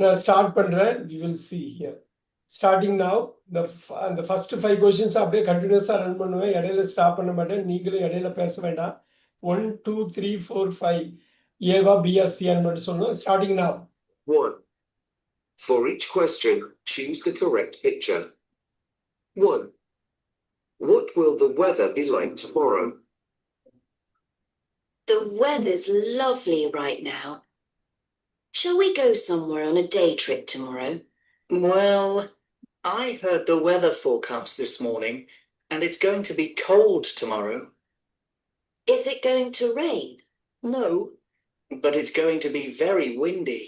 நான் ஸ்டார்ட் பண்றேன். You will see here. Starting now, the first 5 questions அப்படியே கண்டினியூஸா ரன் பண்ணுவேன். இடையில ஸ்டாப் பண்ண மாட்டேன். நீங்களும் இடையில பேச வேண்டாம். 1, 2, 3, 4, 5 ஏவா பிஆ சியான்னு மட்டும் சொல்லணும். Starting now. 1. For each question, choose the correct picture. 1. What will the weather be like tomorrow? The weather's lovely right now. Shall we go somewhere on a day trip tomorrow? Well, I heard the weather forecast this morning, and it's going to be cold tomorrow. Is it going to rain? No, but it's going to be very windy.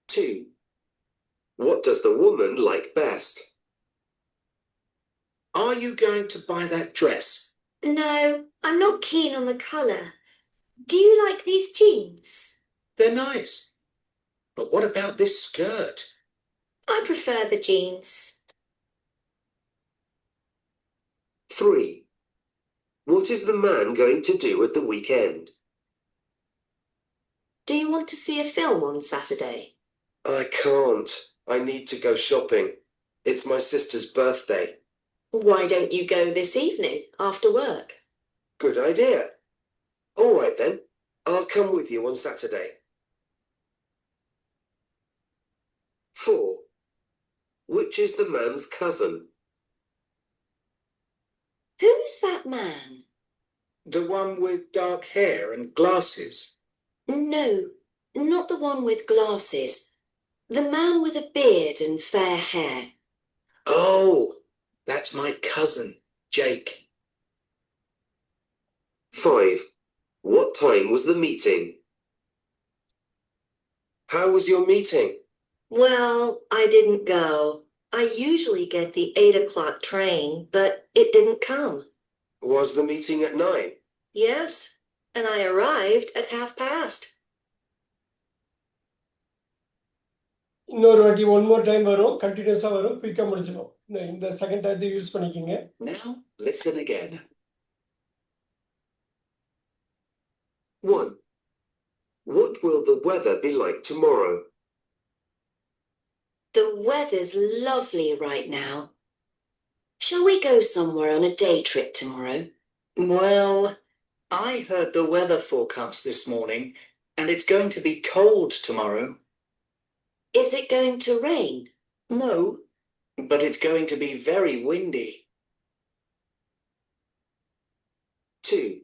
2. What does the woman like best? Are you going to buy that dress? No, I'm not keen on the colour. Do you like these jeans? They're nice. But what about this skirt? I prefer the jeans. 3. What is the man going to do at the weekend? Do you want to see a film on Saturday? I can't. I need to go shopping. It's my sister's birthday. Why don't you go this evening after work? Good idea. All right then. I'll come with you on Saturday. 4. Which is the man's cousin? Who's that man? The one with dark hair and glasses? No, not the one with glasses. The man with a beard and fair hair. Oh, that's my cousin, Jake. 5. What time was the meeting? How was your meeting? Well, I didn't go. I usually get the 8 o'clock train, but it didn't come. Was the meeting at 9? Yes, and I arrived at past. இன்னொரு வாட்டி one more time வரும். கண்டினியூஸா வரும். குயிக்கா முடிச்சிடும். இந்த second டைத்தை use பண்ணிக்கிங்க. Now, listen again. 1. What will the weather be like tomorrow? The weather's lovely right now. Shall we go somewhere on a day trip tomorrow? Well, I heard the weather forecast this morning, and it's going to be cold tomorrow. Is it going to rain? No, but it's going to be very windy. 2.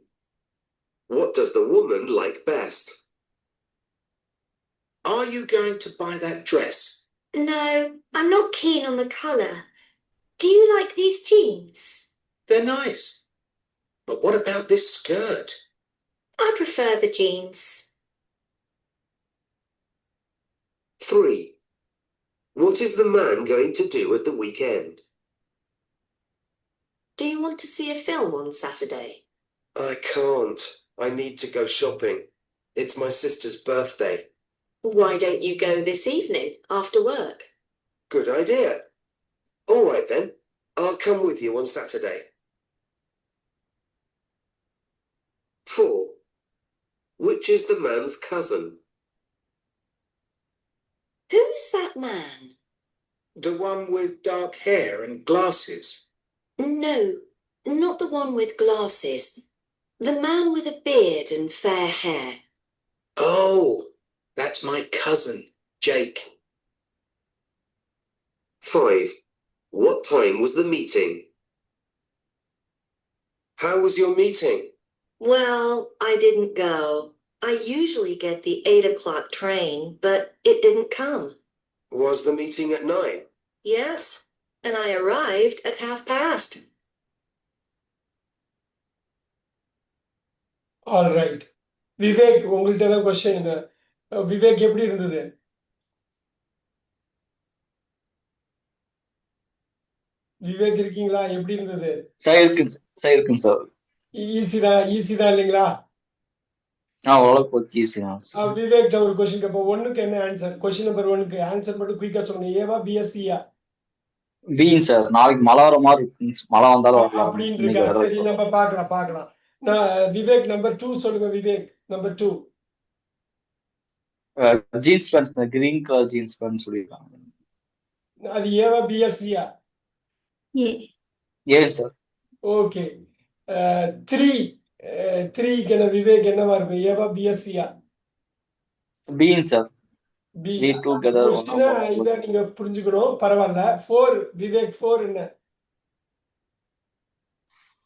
What does the woman like best? Are you going to buy that dress? No, I'm not keen on the colour. Do you like these jeans? They're nice. But what about this skirt? I prefer the jeans. 3. What is the man going to do at the weekend? Do you want to see a film on Saturday? I can't. I need to go shopping. It's my sister's birthday. Why don't you go this evening after work? Good idea. All right then. I'll come with you on Saturday. 4. Which is the man's cousin? Who's that man? The one with dark hair and glasses? No, not the one with glasses. The man with a beard and fair hair. Oh, that's my cousin, Jake. 5. What time was the meeting? How was your meeting? Well, I didn't go. I usually get the 8 o'clock train, but it didn't come. Was the meeting at 9? Yes, and I arrived at past. All right. Vivek, உங்கள்கிட்ட ஏதாவது question? Vivek எப்படி இருந்தது? விவேக் இருக்கீங்களா? எப்படி இருந்தது? Sir இருக்குங்க sir. Easy தான் இல்லைங்களா? ஓரளவுக்கு ஈஸி தான் சார். விவேக் ஒரு கொஸ்டின் கேட்போம். 1க்கு என்ன ஆன்சர்? கொஸ்டின் நம்பர் 1க்கு ஆன்சர் மட்டும் குயிக்கா சொல்லுங்க. ஏவா பிஎஸ்சியா? Been sir. நாளைக்கு மழை வர மாதிரி இருக்குங்க. மழை வந்தாலும் வரலாம் அப்படின்னு இருக்கா? சரி, நம்ம பார்க்கலாம். நான் விவேக் நம்பர் 2 சொல்லுங்க. Vivek number 2. Jeans pants green colour jeans pant சொல்லியிருக்காங்க. அது ஏவா பியா சியா? ஏ. ஏன் சார்? ஓகே. த்ரீ த்ரீக்கு என்ன விவேக் என்னவா இருக்கும்? ஏவா பியா சியா? பீன் சார். பி. We together கொஸ்டினா இதை நீங்க புரிஞ்சுக்கணும். பரவாயில்ல. 4 விவேக் 4 என்ன?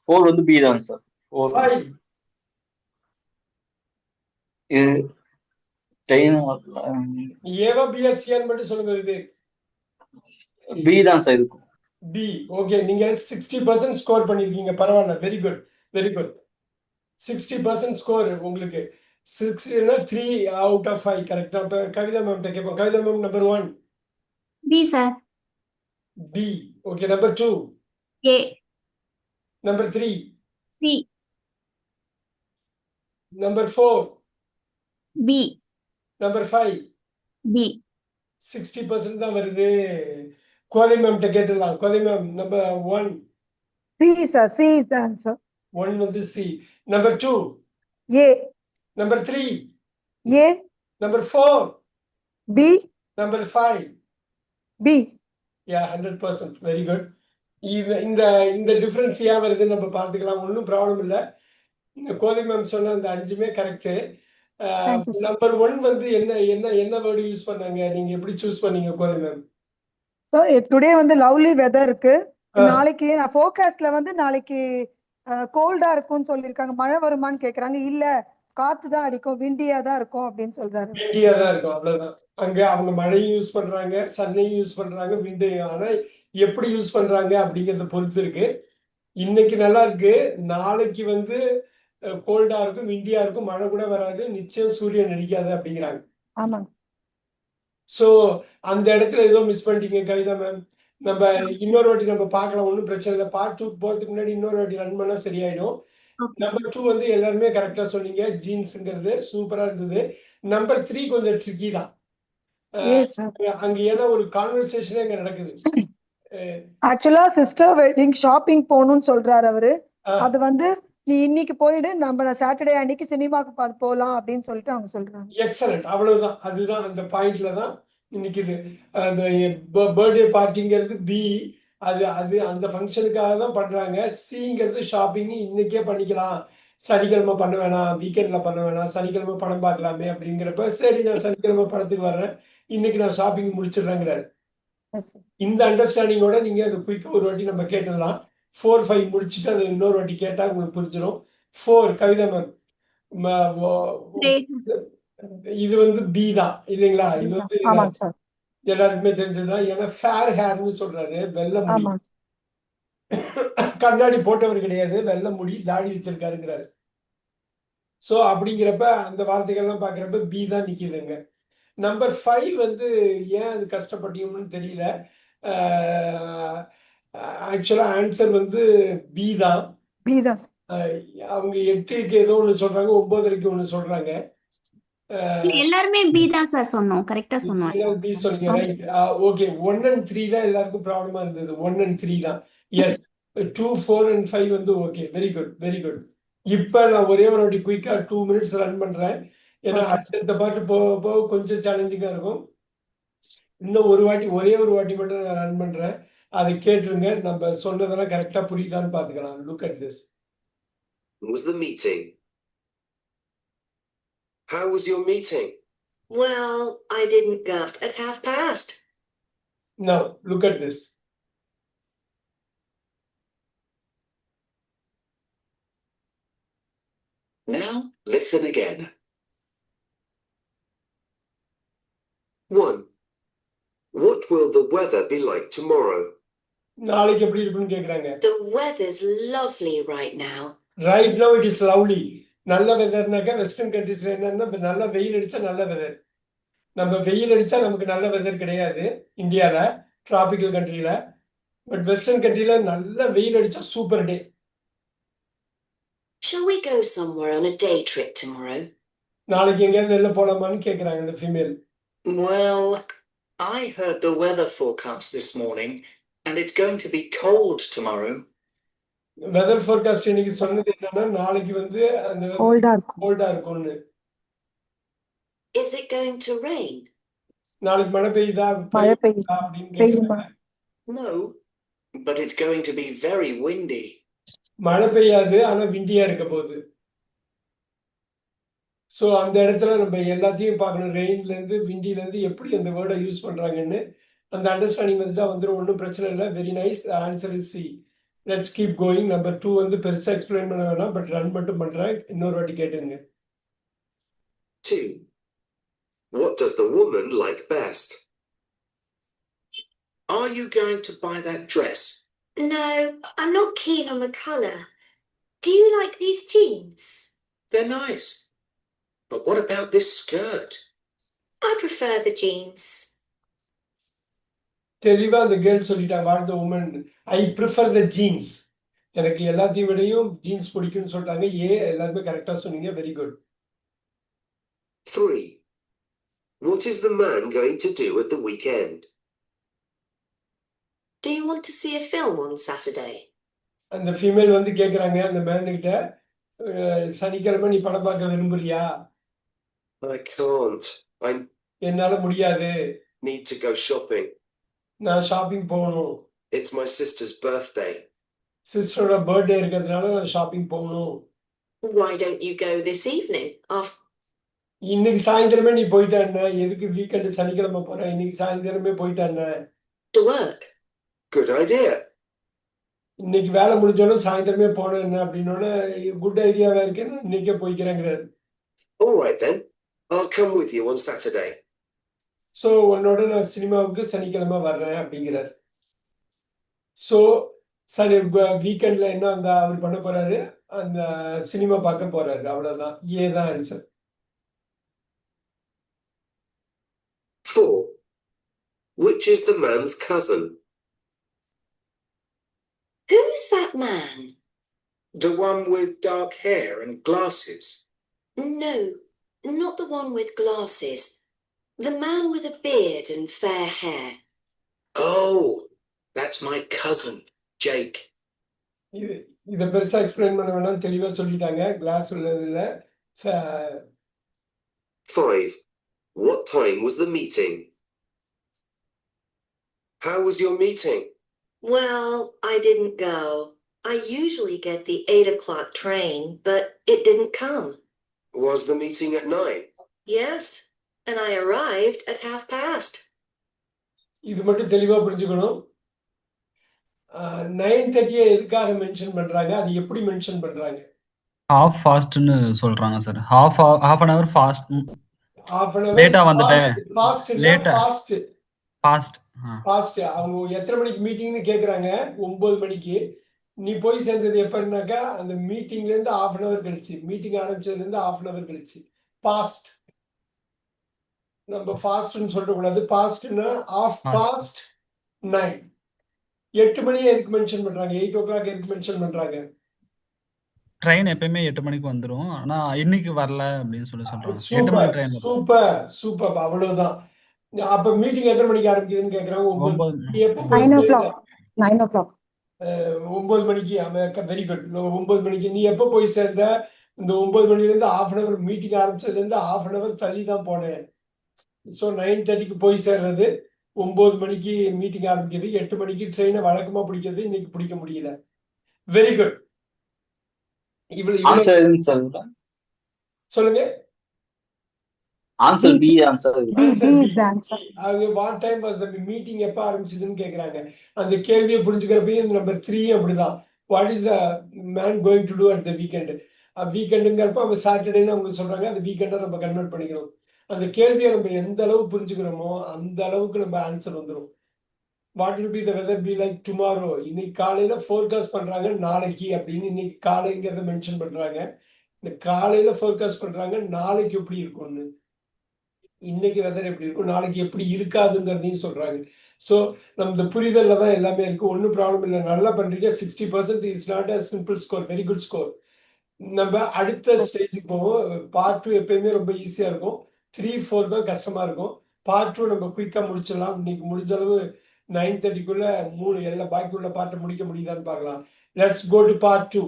4 வந்து பி தான் சார். 5 இது செயின் ஏவா பியா சியான்னு மட்டும் சொல்லுங்க விவேக். பி தான் சார் இருக்கும். பி. ஓகே, நீங்க 60% ஸ்கோர் பண்ணிருக்கீங்க. பரவாயில்ல. Very good, very good. 60% score உங்களுக்கு. 6 3 out of 5 கரெக்டா. இப்ப கவிதா மேம் கேட்போம். Kavitha ma'am number 1 B sir. B. Okay, number 2 A. Number 3 C. Number 4 B. Number 5 B. 60% தான் வருது. கோதை மேம் கேட்டுடலாம். Kothai ma'am number 1 C, sir. C is the answer. 1 வந்து C. Number 2 A. Number 3 A. Number 4 B. Number 5 B. Yeah 100%. Very good. இந்த இந்த difference ஏன் வருதுன்னு நம்ம பார்த்துக்கலாம். ஒன்றும் ப்ராப்ளம் இல்லை. கோதை மேம் சொன்ன அந்த 5மே correct. Thank you, sir. Number 1 வந்து என்ன என்ன என்ன வேர்டு யூஸ் பண்ணாங்க? நீங்க எப்படி சூஸ் பண்ணீங்க கோதை மேம்? So today வந்து lovely weather இருக்கு. ஆ. நாளைக்கு forecastல வந்து நாளைக்கு கோல்டா இருக்கும்னு சொல்லியிருக்காங்க. மழை வருமான்னு கேக்குறாங்க. இல்ல, காத்து தான் அடிக்கும், விண்டியா தான் இருக்கும் அப்படின்னு சொல்றாரு. விண்டியா தான் இருக்கும், அவ்வளவுதான். அங்க அவங்க மழையும் யூஸ் பண்றாங்க, சன்னையும் யூஸ் பண்றாங்க, விண்டையும். ஆனா எப்படி யூஸ் பண்றாங்க அப்படிங்கறத பொறுத்து இருக்கு. இன்னைக்கு நல்லா இருக்கு. நாளைக்கு வந்து கோல்டா இருக்கும், விண்டியா இருக்கும், மழை கூட வராது, நிச்சயம் சூரியன் அடிக்காது அப்படிங்கிறாங்க. ஆமாங்க. சோ அந்த இடத்துல ஏதோ மிஸ் பண்ணிட்டீங்க கவிதா மேம். நம்ம இன்னொரு வாட்டி நம்ம பார்க்கலாம், ஒன்றும் பிரச்சனை இல்லை. பார்ட் 2 போறதுக்கு முன்னாடி இன்னொரு வாட்டி ரன் பண்ணா சரியாயிடும். ஓகே. நம்பர் 2 வந்து எல்லாருமே கரெக்டா சொன்னீங்க. ஜீன்ஸ்ங்கிறது சூப்பரா இருந்தது. நம்பர் 3 கொஞ்சம் ட்ரிக்கி தான். Yes, sir. அங்க ஏன்னா ஒரு கான்வர்சேஷனே அங்க நடக்குது. ஆக்சுவலா சிஸ்டர் வெட்டிங் ஷாப்பிங் போகணும்னு சொல்றாரு அவரு. அஹ், அது வந்து நீ இன்னைக்கு போயிடு, நம்ம சாட்டர்டே அன்னைக்கு சினிமாக்கு போலாம் அப்படின்னு சொல்லிட்டு அவங்க சொல்றாங்க. எக்ஸலண்ட். அவ்வளவுதான். அதுதான் அந்த பாயிண்ட்ல தான் நிக்குது. அந்த பர்த்டே பார்ட்டிங்கிறது பி. அது அது அந்த ஃபங்க்ஷனுக்காக தான் பண்றாங்க. சிங்கிறது ஷாப்பிங் இன்னைக்கே பண்ணிக்கலாம், சனிக்கிழமை பண்ண வேணாம், வீக்கெண்ட்ல பண்ண வேணாம், சனிக்கிழமை படம் பார்க்கலாமே அப்படிங்கிறப்ப சரி நான் சனிக்கிழமை படத்துக்கு வர்றேன், இன்னைக்கு நான் ஷாப்பிங் முடிச்சிடுறேங்கிறாரு. Yes, sir. இந்த அண்டர்ஸ்டாண்டிங்கோட நீங்க அது குயிக்கா ஒரு வாட்டி நம்ம கேட்டுடலாம். 4 5 முடிச்சுட்டு அது இன்னொரு வாட்டி கேட்டா உங்களுக்கு புரிஞ்சிடும். 4 கவிதா மேம். இது வந்து பி தான் இல்லைங்களா? இது வந்து ஆமாங்க சார். எல்லாருக்குமே தெரிஞ்சதுதான். ஏன்னா ஃபேர் ஹேர்னு சொல்றாரு. வெள்ளை முடி, ஆமாங்க. கண்ணாடி போட்டவர் கிடையாது, வெள்ளை முடி, தாடி வச்சிருக்காருங்கிறாரு. சோ அப்படிங்கிறப்ப அந்த வார்த்தைகள்லாம் பாக்குறப்ப பி தான் நிக்குதுங்க. நம்பர் 5 வந்து ஏன் அது கஷ்டப்பட்டீங்கன்னு தெரியல. ஆக்சுவலா ஆன்சர் வந்து பி தான். பி தான் sir. அவங்க 8க்கு ஏதோ ஒண்ணு சொல்றாங்க, 9:30க்கு ஒண்ணு சொல்றாங்க. எல்லாருமே பி தான் சார் சொன்னோம். கரெக்டா சொன்னோம். பி சொன்னீங்க, ரைட். ஓகே, 1 and 3 தான் எல்லாருக்கும் ப்ராப்ளமா இருந்தது. 1 and 3 தான். எஸ். 2 4 and 5 வந்து okay. Very good, very good. இப்ப நான் ஒரே ஒரு வாட்டி குயிக்கா 2 minutes ரன் பண்றேன். ஏன்னா அடுத்த பாட்டு போக கொஞ்சம் சேலஞ்சிங்கா இருக்கும். இன்னும் ஒரே ஒரு வாட்டி மட்டும் நான் ரன் பண்றேன். அதை கேட்டுருங்க. நம்ம சொன்னதெல்லாம் கரெக்டா புரியுதான்னு பாத்துக்கலாம். Look at this. Was the meeting? How was your meeting? Well, I didn't go at past. Now look at this. Now listen again. 1. What will the weather be like tomorrow? நாளைக்கு எப்படி இருக்குன்னு கேக்குறாங்க. The weather's lovely right now. Right now it is lovely. நல்ல வெதர்னாக்கா western கண்ட்ரீஸ்ல என்னன்னா நல்ல வெயில் அடிச்சா நல்ல வெதர். நம்ம வெயில் அடிச்சா நமக்கு நல்ல வெதர் கிடையாது இந்தியால, டிராபிக்கல் கண்ட்ரில. பட் வெஸ்டர்ன் கண்ட்ரில நல்ல வெயில் அடிச்சா super day. Shall we go somewhere on a day trip tomorrow? நாளைக்கு எங்கேயாவது வெளில போலாமான்னு கேக்குறாங்க இந்த female. Well, I heard the weather forecast this morning, and it's going to be cold tomorrow. Weather forecast இன்னைக்கு சொன்னது என்னன்னா நாளைக்கு வந்து அந்த கோல்டா இருக்கும். கோல்டா இருக்கும்னு. Is it going to rain? நாளைக்கு மழை பெய்யுதா மழை பெய்யுது அப்படின்னு பெய்யுமா கேட்குறாங்க. No, but it's going to be very windy. மழை பெய்யாது ஆனா விண்டியா இருக்க போகுது. ஸோ அந்த இடத்துல நம்ம எல்லாத்தையும் பார்க்கணும். ரெயின்ல இருந்து விண்டில இருந்து எப்படி அந்த வேர்டை யூஸ் பண்றாங்கன்னு அந்த அண்டர்ஸ்டாண்டிங் வந்துட்டா வந்துடும். ஒன்றும் பிரச்சனை இல்லை. Very nice. Answer is C. Let's keep going. Number 2 வந்து பெருசா எக்ஸ்பிளைன் பண்ண வேணாம், பட் ரன் மட்டும் பண்றேன். இன்னொரு வாட்டி கேட்டுங்க. 2. What does the woman like best? Are you going to buy that dress? No, I'm not keen on the colour. Do you like these jeans? They're nice. But what about this skirt? I prefer the jeans. தெளிவா அந்த girl சொல்லிட்டாங்க. What the woman I prefer the jeans. எனக்கு எல்லாத்தையும் விடையும் jeans பிடிக்கும்னு சொல்லிட்டாங்க. எல்லாருமே கரெக்டா சொன்னீங்க. Very good. 3. What is the man going to do at the weekend? Do you want to see a film on Saturday? அந்த ஃபீமேல் வந்து கேக்குறாங்க அந்த மேன் கிட்ட, சனிக்கிழமை நீ படம் பார்க்க விரும்புறியா? I can't. I என்னால முடியாது. need to go shopping. நான் ஷாப்பிங் போகணும். It's my sister's birthday. சிஸ்டரோட birthday இருக்கிறதுனால நான் ஷாப்பிங் போகணும். Why don't you go this evening? இன்னைக்கு சாயந்தரமே நீ போயிட்டான. எதுக்கு வீக்கெண்டு சனிக்கிழமை போற? இன்னைக்கு சாயந்தரமே போயிட்டான. To work. Good idea. இன்னைக்கு வேலை முடிஞ்சோன்னு சாயந்தரமே போனேன் என்ன அப்படின்னோட குட் ஐடியாவா இருக்கு. நான் இன்னைக்கே போய்க்கிறேங்கிறாரு. All right then. I'll come with you on Saturday. So உன்னோட நான் சினிமாவுக்கு சனிக்கிழமை வர்றேன் அப்படிங்கிறார். ஸோ சரி வீக்கெண்ட்ல என்ன அந்த அவர் பண்ண போறாரு? அந்த சினிமா பார்க்க போறாரு. அவ்வளவுதான். ஏதான் answer. 4. Which is the man's cousin? Who's that man? The one with dark hair and glasses. No, not the one with glasses. The man with a beard and fair hair. Oh, that's my cousin, Jake. இதை பெருசா explain பண்ண வேணாம். தெளிவா சொல்லிட்டாங்க. Class உள்ளதுல 5. What time was the meeting? How was your meeting? Well, I didn't go. I usually get the 8 o'clock train, but it didn't come. Was the meeting at 9? Yes, and I arrived at past. இது மட்டும் தெளிவா புரிஞ்சுக்கணும். 9:30 எதுக்காக mention பண்றாங்க? அது எப்படி mention பண்றாங்க? Half ஃபாஸ்ட்னு சொல்றாங்க sir. Half an hour fast. half an hour லேட்டா வந்துட்டேன். ஃபாஸ்ட் லேட்டா ஃபாஸ்ட் ஃபாஸ்ட் ஃபாஸ்ட். அவங்க எத்தனை மணிக்கு மீட்டிங்னு கேக்குறாங்க? 9 மணிக்கு. நீ போய் சேர்ந்தது எப்பன்னாக்கா அந்த மீட்டிங்ல இருந்து half an hour கழிச்சு, மீட்டிங் ஆரம்பிச்சதுல இருந்து half an hour கழிச்சு. பாஸ்ட். நம்ம ஃபாஸ்ட்னு சொல்லக்கூடாது. பாஸ்ட்னா half past 9. 8 மணி எதுக்கு மென்ஷன் பண்றாங்க? 8 o'clock எதுக்கு மென்ஷன் பண்றாங்க? ட்ரெயின் எப்பயுமே 8 மணிக்கு வந்துரும். ஆனா இன்னைக்கு வரல அப்படின்னு சொல்றாங்க. 8 மணி சூப்பர் ட்ரெயின் வரும். Super super. அவ்வளவுதான். அப்ப மீட்டிங் எத்தனை மணிக்கு ஆரம்பிக்குதுன்னு கேக்குறாங்க. 9. 9 நீ எப்போ போய் 9 சேர்ந்த? o'clock 9 o'clock 9 மணிக்கு. Very good. 9 மணிக்கு. நீ எப்போ போய் சேர்ந்த? இந்த 9 மணில இருந்து half an hour மீட்டிங் ஆரம்பிச்சதுல இருந்து half an hour தள்ளி தான் போனேன். ஸோ 9:30க்கு போய் சேர்றது. 9 மணிக்கு மீட்டிங் ஆரம்பிக்குது. 8 மணிக்கு ட்ரெயினை வழக்கமா பிடிக்கிறது. இன்னைக்கு பிடிக்க முடியல. Very good. இவ்வளவு ஆன்சர் எதுன்னு சார்? சொல்லுங்க. Answer B. Answer B is the answer. அவங்க what time was the meeting எப்ப ஆரம்பிச்சதுன்னு கேக்குறாங்க. அந்த கேள்வியை புரிஞ்சுக்கிறப்பயே நம்பர் 3 அப்படிதான். What is the man going to do at the weekend? வீக்கெண்டுங்கிறப்ப அவங்க சாட்டர்டேன்னு அவங்க சொல்றாங்க. அது வீக்கெண்டா நம்ம கன்வெர்ட் பண்ணிக்கிறோம். அந்த கேள்வியை நம்ம எந்த அளவு புரிஞ்சுக்கிறோமோ அந்த அளவுக்கு நம்ம ஆன்சர் வந்துடும். What will be the weather be like tomorrow? இன்னைக்கு காலையில ஃபோர்காஸ்ட் பண்றாங்க நாளைக்கு அப்படின்னு. இன்னைக்கு காலைங்கிறத மென்ஷன் பண்றாங்க. இந்த காலையில ஃபோர்காஸ்ட் பண்றாங்க நாளைக்கு எப்படி இருக்கும்னு. இன்னைக்கு வெதர் எப்படி இருக்கும், நாளைக்கு எப்படி இருக்காதுங்கிறதையும் சொல்றாங்க. ஸோ நம்ம புரிதல்ல தான் எல்லாமே இருக்கு. ஒன்றும் ப்ராப்ளம் இல்லை. நல்லா பண்றீங்க. 60% is not a simple score. Very good score. நம்ம அடுத்த ஸ்டேஜுக்கு போவோம். பார்ட் 2 எப்பயுமே ரொம்ப ஈஸியா இருக்கும். 3, 4 தான் கஷ்டமா இருக்கும். பார்ட் 2 நம்ம குயிக்கா முடிச்சிடலாம். இன்னைக்கு முடிஞ்ச அளவு 9:30க்குள்ள 3 எல்லா பாக்கி உள்ள பார்ட்டை முடிக்க முடியுதான்னு பார்க்கலாம். Let's go to part 2.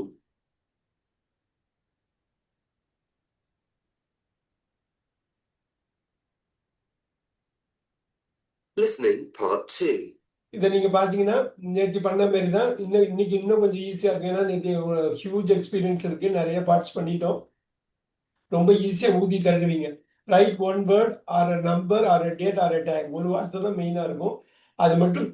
Listening Part 2. இதை நீங்க பாத்தீங்கன்னா நேற்று பண்ண மாதிரி தான் இன்னைக்கு இன்னும் கொஞ்சம் ஈஸியா இருக்கு. ஏன்னா நேற்று ஹியூஜ் எக்ஸ்பீரியன்ஸ் இருக்கு, நிறைய பார்ட்ஸ் பண்ணிட்டோம். ரொம்ப ஈஸியா ஊதி தள்ளுவீங்க. Write one word or a number or a date or a time. ஒரு வார்த்தை தான் மெயினா இருக்கும். அது மட்டும்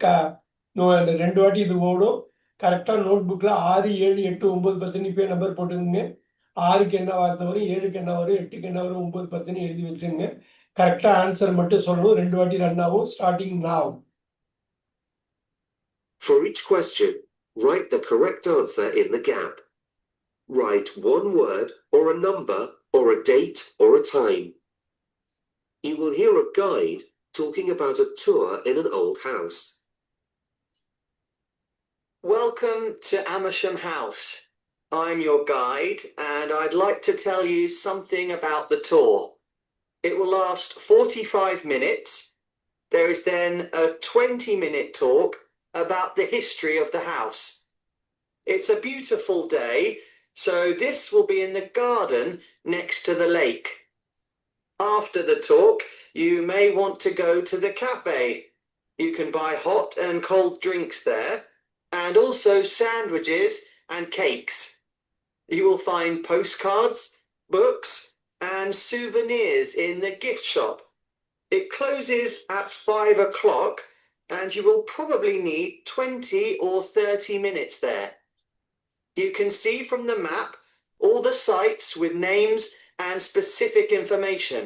அந்த 2 வாட்டி இது ஓடும். கரெக்டா நோட் புக்ல 6, 7, 8, 9, 10 இப்பயே நம்பர் போட்டுக்கோங்க. 6க்கு என்ன வார்த்தை வரும், 7க்கு என்ன வரும், 8க்கு என்ன வரும், 9, 10 எழுதி வச்சுங்க. கரெக்டா ஆன்சர் மட்டும் சொல்லணும். 2 வாட்டி ரன் ஆகும். Starting now. For each question, write the correct answer in the gap. Write one word or a number or a date or a time. You will hear a guide talking about a tour in an old house. Welcome to Amersham House. I'm your guide, and I'd like to tell you something about the tour. It will last 45 minutes. There is then a 20-minute talk about the history of the house. It's a beautiful day, so this will be in the garden next to the lake. After the talk, you may want to go to the cafe. You can buy hot and cold drinks there, and also sandwiches and cakes. You will find postcards, books, and souvenirs in the gift shop. It closes at 5 o'clock, and you will probably need 20 or 30 minutes there. You can see from the map all the sites with names and specific information.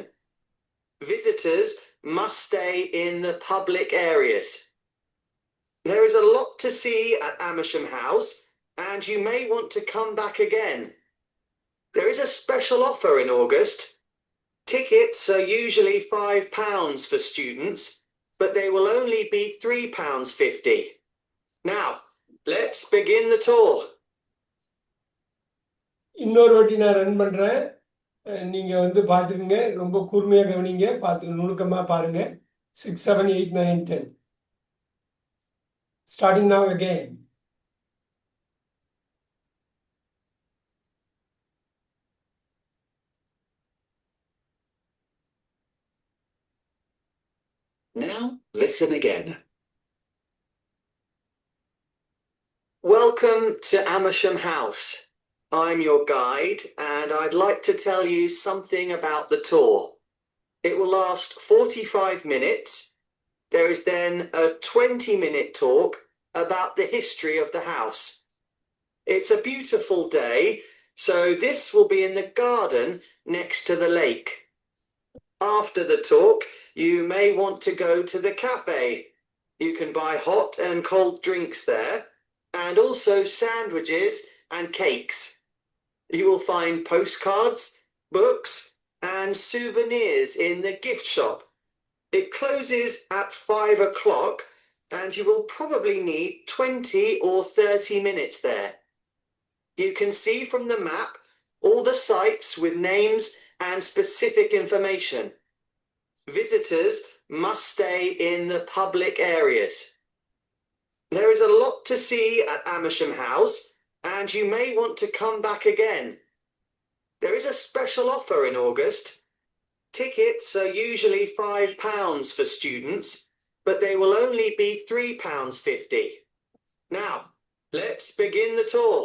Visitors must stay in the public areas. There is a lot to see at Amersham House, and you may want to come back again. There is a special offer in August. Tickets are usually £5 for students, but they will only be £3.50. Now, let's begin the tour. இன்னொரு வாட்டி நான் run பண்றேன். நீங்க வந்து பாத்துக்கங்க. ரொம்ப கூர்மையா கவனிங்க. பார்த்து நுணுக்கமா பாருங்க. 6, 7, 8, 9, 10. Starting now again. Now, listen again. Welcome to Amersham House. I'm your guide, and I'd like to tell you something about the tour. It will last 45 minutes. There is then a 20-minute talk about the history of the house. It's a beautiful day, so this will be in the garden next to the lake. After the talk, you may want to go to the cafe. You can buy hot and cold drinks there, and also sandwiches and cakes. You will find postcards, books, and souvenirs in the gift shop. It closes at 5 o'clock, and you will probably need 20 or 30 minutes there. You can see from the map all the sites with names and specific information. Visitors must stay in the public areas. There is a lot to see at Amersham House, and you may want to come back again. There is a special offer in August. Tickets are usually £5 for students, but they will only be £3.50. Now, let's begin the tour.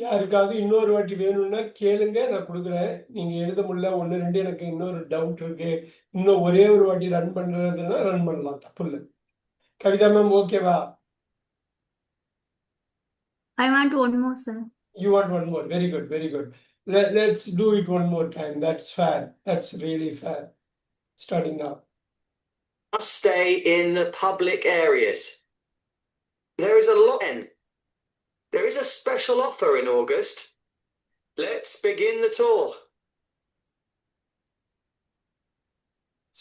யாருக்காவது இன்னொரு வாட்டி வேணும்னா கேளுங்க, நான் கொடுக்குறேன். நீங்க எழுத முடியல 1, 2 எனக்கு இன்னொரு டவுட் இருக்கு, இன்னும் ஒரே ஒரு வாட்டி ரன் பண்றதுன்னா ரன் பண்ணலாம், தப்பு இல்லை. கவிதா மேம் ஓகேவா? I want one more, sir. You want one more? Very good, very good. Let's do it one more time. That's fair. That's really fair. Starting now. Must stay in the public areas. There is a lot. There is a special offer in August. Let's begin the tour.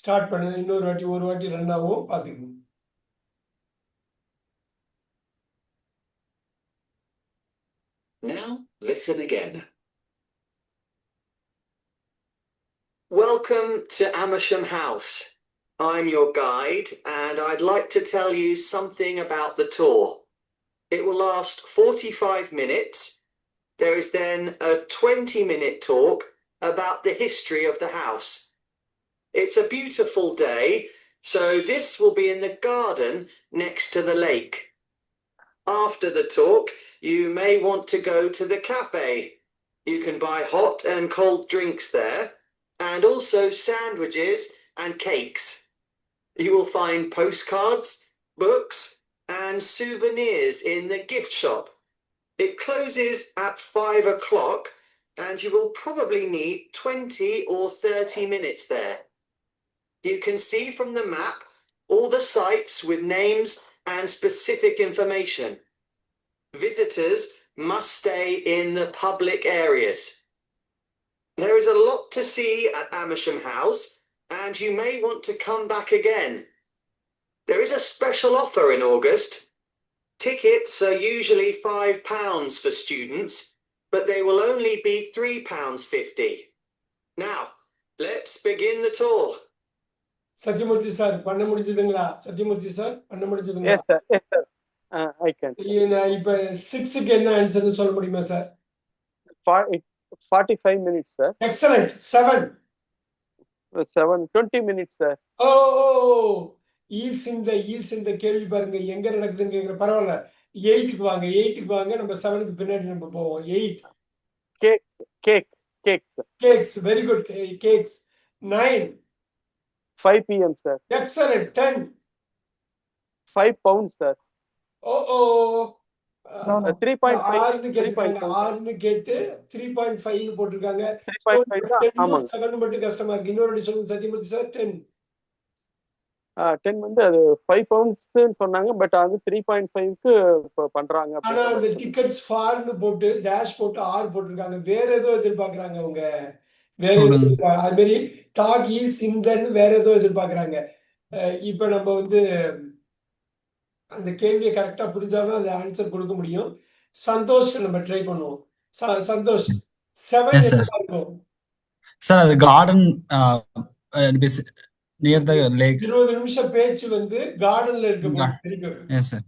Start பண்ணுங்க. இன்னொரு வாட்டி ஒரு வாட்டி run ஆகும், பாத்துக்கணும். Now, listen again. Welcome to Amersham House. I'm your guide, and I'd like to tell you something about the tour. It will last 45 minutes. There is then a 20-minute talk about the history of the house. It's a beautiful day, So this will be in the garden next to the lake. After the talk, you may want to go to the cafe. You can buy hot and cold drinks there, and also sandwiches and cakes. You will find postcards, books, and souvenirs in the gift shop. It closes at 5 o'clock, and you will probably need 20 or 30 minutes there. You can see from the map all the sites with names and specific information. Visitors must stay in the public areas. There is a lot to see at Amersham House, and you may want to come back again. There is a special offer in August. Tickets are usually £5 for students, but they will only be £3.50. Now, let's begin the tour. Sathyamurthy sir பண்ண முடிஞ்சதுங்களா? Sathyamoorthy sir பண்ண முடிஞ்சதுங்களா? Yes, sir. Yes, sir. I can. இப்ப 6க்கு என்ன ஆன்சர்னு சொல்ல முடியுமா sir? 45 minutes, sir. Excellent. 7. 20 minutes, sir. Oh is இந்த கேள்வி பாருங்க எங்க நடக்குதுன்னு கேக்குற. பரவாயில்ல, 8க்கு வாங்க. நம்ம 7க்கு பின்னாடி நம்ம போவோம். 8. Cakes. Very good. Cakes. 9. 5 p.m., sir. Excellent. 10. 5 pounds, sir. Oh. 3.5. 6ன்னு கேட்டு 3.5 போட்டிருக்காங்க. 3.5 7 மட்டும் கஷ்டமா இருக்கு. இன்னொரு சொல்லுங்க சத்யமூர்த்தி சார். 10. 10 வந்து அது 5 pounds சொன்னாங்க, பட் அது 3.5க்கு பண்றாங்க. ஆனா அந்த டிக்கெட்ஸ் ஃபார்னு போட்டு டேஷ் போட்டு ஆர் போட்டிருக்காங்க. வேற ஏதோ எதிர்பார்க்கறாங்க அவங்க. அது மாதிரி டாக் இஸ் இந்தன்னு வேற ஏதோ எதிர்பார்க்கறாங்க. இப்ப நம்ம வந்து அந்த கேள்வியை கரெக்டா புரிஞ்சாதான் அந்த ஆன்சர் கொடுக்க முடியும். சந்தோஷ் நம்ம ட்ரை பண்ணுவோம். சந்தோஷ் 7 இருக்கும் சார். அது கார்டன் நியர் த லேக். 20 நிமிஷம் பேச்சு வந்து கார்டன்ல இருக்கு. Very good. Yes sir.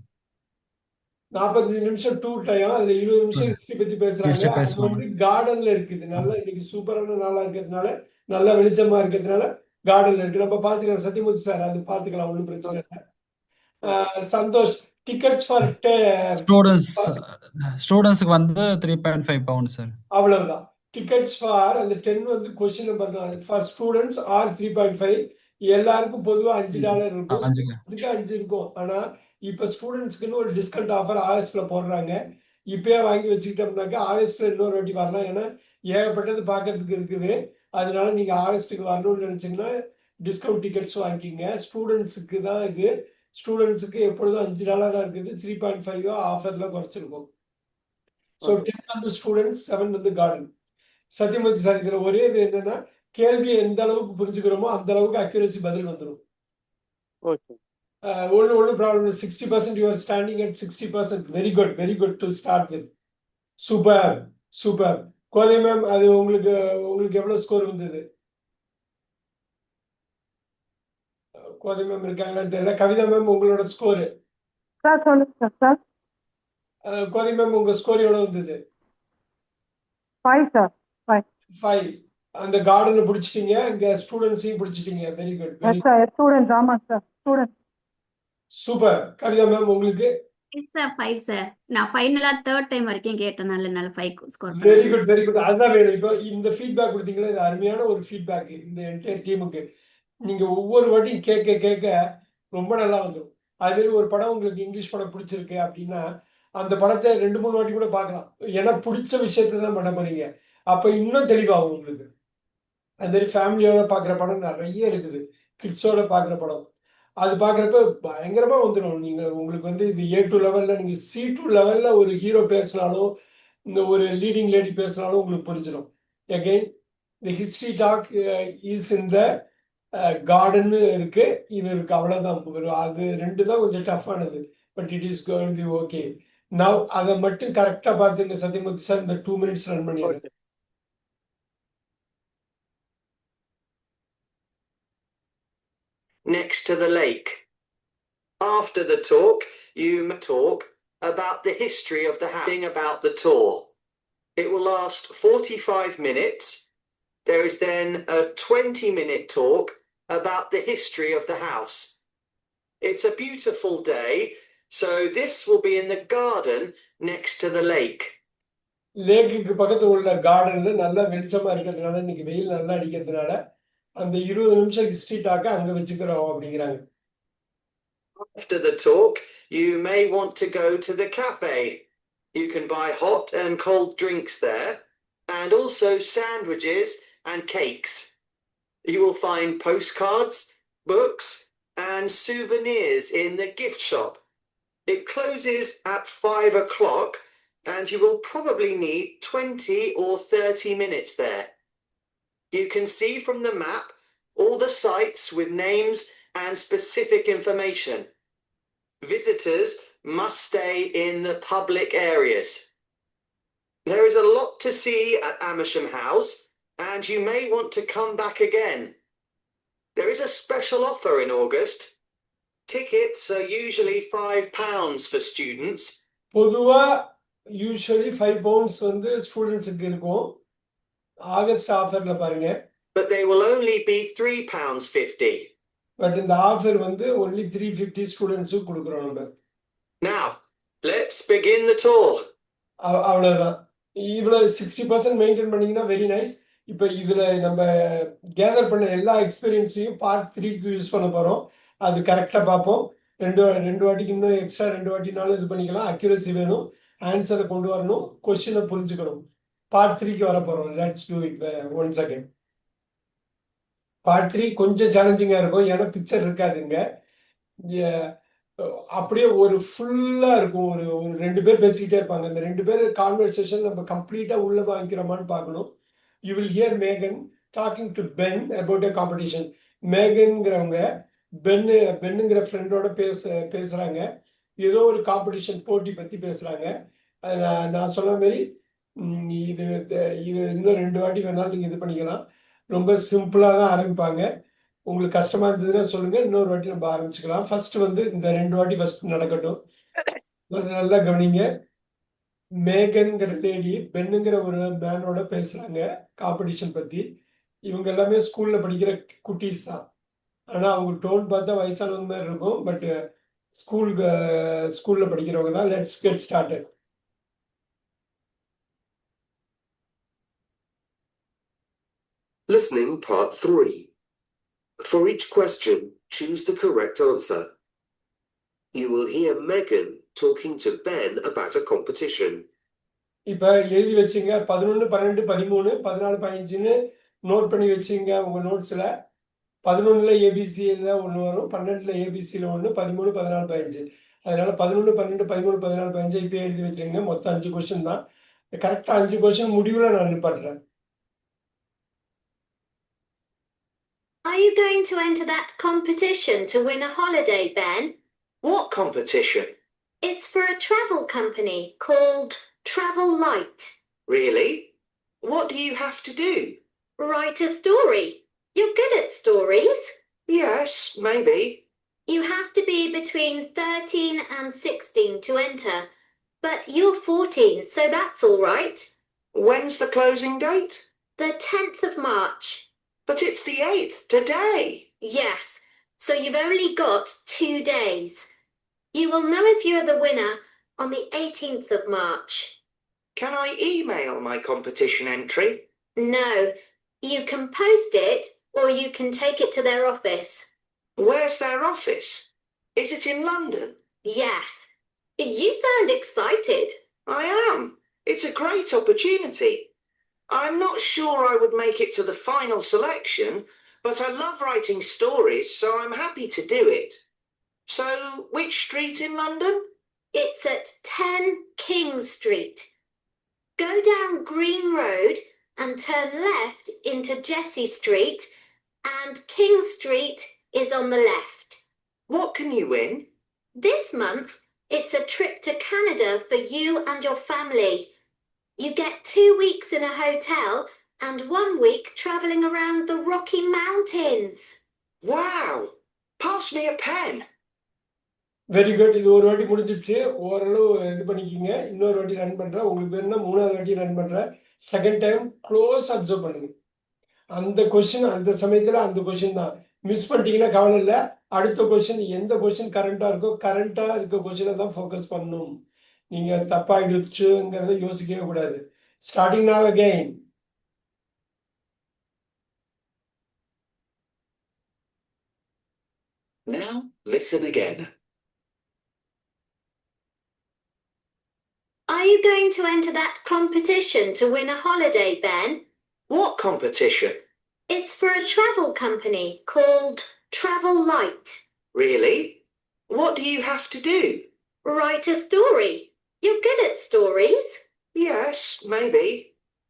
45 நிமிஷம் டூ டைம். அதுல 20 நிமிஷம் ஹிஸ்டரி பத்தி பேசுறாங்க. அது வந்து கார்டன்ல இருக்குது. நல்லா இன்னைக்கு சூப்பரான நாளா இருக்கிறதுனால, நல்லா வெளிச்சமா இருக்கிறதுனால கார்டன்ல இருக்கு. நம்ம பாத்துக்கலாம் சத்யமூர்த்தி சார், அது பாத்துக்கலாம், ஒன்றும் பிரச்சனை இல்லை. சந்தோஷ் டிக்கெட்ஸ் ஃபார் ஸ்டூடெண்ட்ஸ்க்கு வந்து 3.5 pounds சார். அவ்வளவுதான். டிக்கெட்ஸ் ஃபார் அந்த 10 வந்து क्वेश्चन நம்பர் தான். For students are 3.5. எல்லாருக்கும் பொதுவா $5 இருக்கும். 5 இருக்கும். ஆனா இப்ப ஸ்டூடெண்ட்ஸ்க்குன்னு ஒரு டிஸ்கவுண்ட் ஆஃபர் ஆகஸ்ட்ல போடுறாங்க. இப்பயே வாங்கி வச்சுக்கிட்டோம்னாக்கா ஆகஸ்ட்ல இன்னொரு வாட்டி வரலாம். ஏன்னா ஏகப்பட்டது பார்க்கறதுக்கு இருக்குது. அதனால நீங்க ஆகஸ்ட்டுக்கு வரணும்னு நினைச்சீங்கன்னா டிஸ்கவுண்ட் டிக்கெட்ஸ் வாங்கிக்கிங்க. ஸ்டூடெண்ட்ஸுக்கு தான் இது. ஸ்டூடெண்ட்ஸுக்கு எப்பொழுதும் $5 இருக்குது. 3.5 ஆஃபர்ல குறைச்சிருக்கும். ஸோ 10 வந்து ஸ்டூடெண்ட்ஸ், 7 வந்து கார்டன். சத்யமூர்த்தி சார் இதுல ஒரே இது என்னன்னா, கேள்வியை எந்த அளவுக்கு புரிஞ்சுக்கிறோமோ அந்த அளவுக்கு அக்யூரசி பதில் வந்துடும். ஓகே. ஒன்றும் ப்ராப்ளம் இல்லை. 60% you are standing at 60%. Very good to start with. Super. Kothai ma'am, அது உங்களுக்கு எவ்வளவு ஸ்கோர் வந்தது? கோதை மேம் இருக்காங்களான்னு தெரியல. கவிதா மேம் உங்களோட ஸ்கோரு? சார் சொல்லுங்க சார். கோதை மேம் உங்க ஸ்கோர் எவ்வளவு வந்தது? 5 சார். 5. அந்த கார்டனை பிடிச்சிட்டீங்க, இங்க ஸ்டூடெண்ட்ஸையும் பிடிச்சிட்டீங்க. Very good. ஸ்டூடெண்ட்ஸ். ஆமா sir, students. Super. Kavitha ma'am உங்களுக்கு? Yes sir, 5 sir. நான் ஃபைனலா 3rd டைம் வரைக்கும் கேட்டனால என்னால 5 ஸ்கோர் பண்ண வெரி குட். அதுதான் வேணும். இப்போ இந்த ஃபீட்பேக் கொடுத்தீங்களா, இது அருமையான ஒரு ஃபீட்பேக் இந்த என்டையர் டீமுக்கு. நீங்க ஒவ்வொரு வாட்டியும் கேட்க ரொம்ப நல்லா வந்துடும். அது மாதிரி ஒரு படம் உங்களுக்கு இங்கிலீஷ் படம் பிடிச்சிருக்கு அப்படின்னா அந்த படத்தை 2-3 வாட்டி கூட பார்க்கலாம். ஏன்னா பிடிச்ச விஷயத்த தான் பண்ண போறீங்க. அப்ப இன்னும் தெளிவாகும் உங்களுக்கு. அது மாதிரி ஃபேமிலியோட பார்க்குற படம் நிறைய இருக்குது. கிட்ஸோட பார்க்குற படம் அது பார்க்குறப்ப பயங்கரமா வந்துடும். நீங்க உங்களுக்கு வந்து இது A2 லெவல்ல, நீங்க C2 லெவல்ல ஒரு ஹீரோ பேசினாலும், இந்த ஒரு லீடிங் லேடி பேசினாலும் உங்களுக்கு புரிஞ்சிடும். Again the history talk is in the garden இருக்கு, இது இருக்கு. அவ்வளவுதான். அது 2 தான் கொஞ்சம் டஃப்பானது. But it is going to be okay. Now அதை மட்டும் கரெக்டா பார்த்துங்க சத்யமூர்த்தி சார். இந்த 2 minutes ரன் பண்ணிடுறேன். Next to the lake. After the talk, you talk about the history of the house, about the tour. It will last 45 minutes. There is then a 20-minute talk about the history of the house. It's a beautiful day, so this will be in the garden next to the lake. லேக்குக்கு பக்கத்துல உள்ள கார்டன்ல நல்லா வெளிச்சமா இருக்கிறதுனால இன்னைக்கு வெயில் நல்லா அடிக்கிறதுனால அந்த 20 நிமிஷம் ஹிஸ்டரி டாக்க அங்க வச்சுக்கிறோம் அப்படிங்கிறாங்க. After the talk, you may want to go to the cafe. You can buy hot and cold drinks there, and also sandwiches and cakes. You will find postcards, books, and souvenirs in the gift shop. It closes at 5 o'clock, and you will probably need 20 or 30 minutes there. You can see from the map all the sites with names and specific information. Visitors must stay in the public areas. There is a lot to see at Amersham House, and you may want to come back again. There is a special offer in August. Tickets are usually £5 for students. பொதுவா usually 5 pounds வந்து ஸ்டூடெண்ட்ஸுக்கு இருக்கும். August ஆஃபர்ல பாருங்க. But they will only be £3.50. But இந்த offer வந்து only 350 ஸ்டூடெண்ட்ஸுக்கு கொடுக்குறோம் நம்ம. Now, let's begin the tour. அவ்வளவுதான். இவ்வளவு 60% மெயின்டைன் பண்ணீங்கன்னா வெரி நைஸ். இப்போ இதுல நம்ம கேதர் பண்ண எல்லா எக்ஸ்பீரியன்ஸையும் பார்ட் 3க்கு யூஸ் பண்ண போறோம். அது கரெக்டா பார்ப்போம். ரெண்டு வாட்டிக்கு இன்னும் எக்ஸ்ட்ரா 2 வாட்டினாலும் இது பண்ணிக்கலாம். அக்யூரசி வேணும், ஆன்சரை கொண்டு வரணும், கொஸ்டினை புரிஞ்சுக்கணும். பார்ட் 3க்கு வர போறோம். Let's do it once again. Part 3 கொஞ்சம் சேலஞ்சிங்கா இருக்கும், ஏன்னா பிக்சர் இருக்காதுங்க. அப்படியே ஒரு ஃபுல்லா இருக்கும். ஒரு 2 பேர் பேசிக்கிட்டே இருப்பாங்க. அந்த 2 பேர் கான்வர்சேஷன் நம்ம கம்ப்ளீட்டா உள்ள வாங்கிக்கிறோமான்னு பார்க்கணும். You will hear Megan talking to Ben about a competition. மேகன்ங்கிறவங்க பென்னுங்கிற ஃப்ரெண்டோட பேசுறாங்க. ஏதோ ஒரு காம்படிஷன் போட்டி பத்தி பேசுறாங்க. நான் சொன்ன மாதிரி இது இன்னும் 2 வாட்டி வேணாலும் நீங்க இது பண்ணிக்கலாம். ரொம்ப சிம்பிளா தான் ஆரம்பிப்பாங்க. உங்களுக்கு கஷ்டமா இருந்ததுன்னா சொல்லுங்க, இன்னொரு வாட்டி நம்ம ஆரம்பிச்சுக்கலாம். ஃபர்ஸ்ட் வந்து இந்த 2 வாட்டி ஃபர்ஸ்ட் நடக்கட்டும். நல்லா கவனிங்க. மேகன்கிற லேடி பென்னுங்கிற ஒரு மேனோட பேசுறாங்க காம்படிஷன் பத்தி. இவங்க எல்லாமே ஸ்கூல்ல படிக்கிற குட்டீஸ் தான். ஆனா அவங்க டோன் பார்த்தா வயசானவங்க மாதிரி இருக்கும். பட் ஸ்கூல்ல படிக்கிறவங்க தான். Let's get started. Listening part 3. For each question, choose the correct answer. You will hear Megan talking to Ben about a competition. இப்ப எழுதி வச்சுங்க. 11, 12, 13, 14, 15ன்னு நோட் பண்ணி வச்சுங்க உங்க நோட்ஸ்ல. 11ல ஏபிசில ஒன்று வரும், 12ல ஏபிசில ஒன்று, 13, 14, 15. அதனால 11, 12, 13, 14, 15 இப்போ எழுதி வச்சுங்க. மொத்தம் 5 கொஸ்டின் தான். கரெக்டா 5 கொஸ்டின் முடிவுல நான் நிப்பாட்டுறேன். Are you going to enter that competition to win a holiday, Ben? What competition? It's for a travel company called Travel Light. Really? What do you have to do? Write a story. You're good at stories. Yes, maybe. You have to be between 13 and 16 to enter, but you're 14, so that's all right. When's the closing date? The 10th of March. But it's the 8th, today. Yes, so you've only got 2 days. You will know if you're the winner on the 18th of March. Can I email my competition entry? No, you can post it or you can take it to their office. Where's their office? Is it in London? Yes. You sound excited. I am. It's a great opportunity. I'm not sure I would make it to the final selection, but I love writing stories, so I'm happy to do it. So, which street in London? It's at 10 King Street. Go down Green Road and turn left into Jessie Street, and King Street is on the left. What can you win? This month, it's a trip to Canada for you and your family. You get 2 weeks in a hotel and 1 week traveling around the Rocky Mountains. Wow! Pass me a pen. Very good. இது ஒரு வாட்டி முடிஞ்சிடுச்சு. ஓரளவு இது பண்ணிக்கிங்க. இன்னொரு வாட்டி run பண்றேன். உங்களுக்கு வேணும்னா 3வது வாட்டி ரன் பண்றேன். செகண்ட் டைம் க்ளோஸ் அப்சர்வ் பண்ணுங்க. அந்த கொஸ்டின் அந்த சமயத்துல அந்த கொஸ்டின் தான். மிஸ் பண்ணிட்டீங்கன்னா கவலை இல்லை. அடுத்த கொஸ்டின் எந்த கொஸ்டின் கரண்டா இருக்கோ கரண்டா இருக்க கொஸ்டினை தான் ஃபோக்கஸ் பண்ணணும். நீங்க தப்பாயிடுச்சுங்கிறத யோசிக்கவே கூடாது. Starting now again. Now listen again. Are you going to enter that competition to win a holiday, Ben? What competition? It's for a travel company called Travel Light. Really? What do you have to do? Write a story. You're good at stories. Yes, maybe.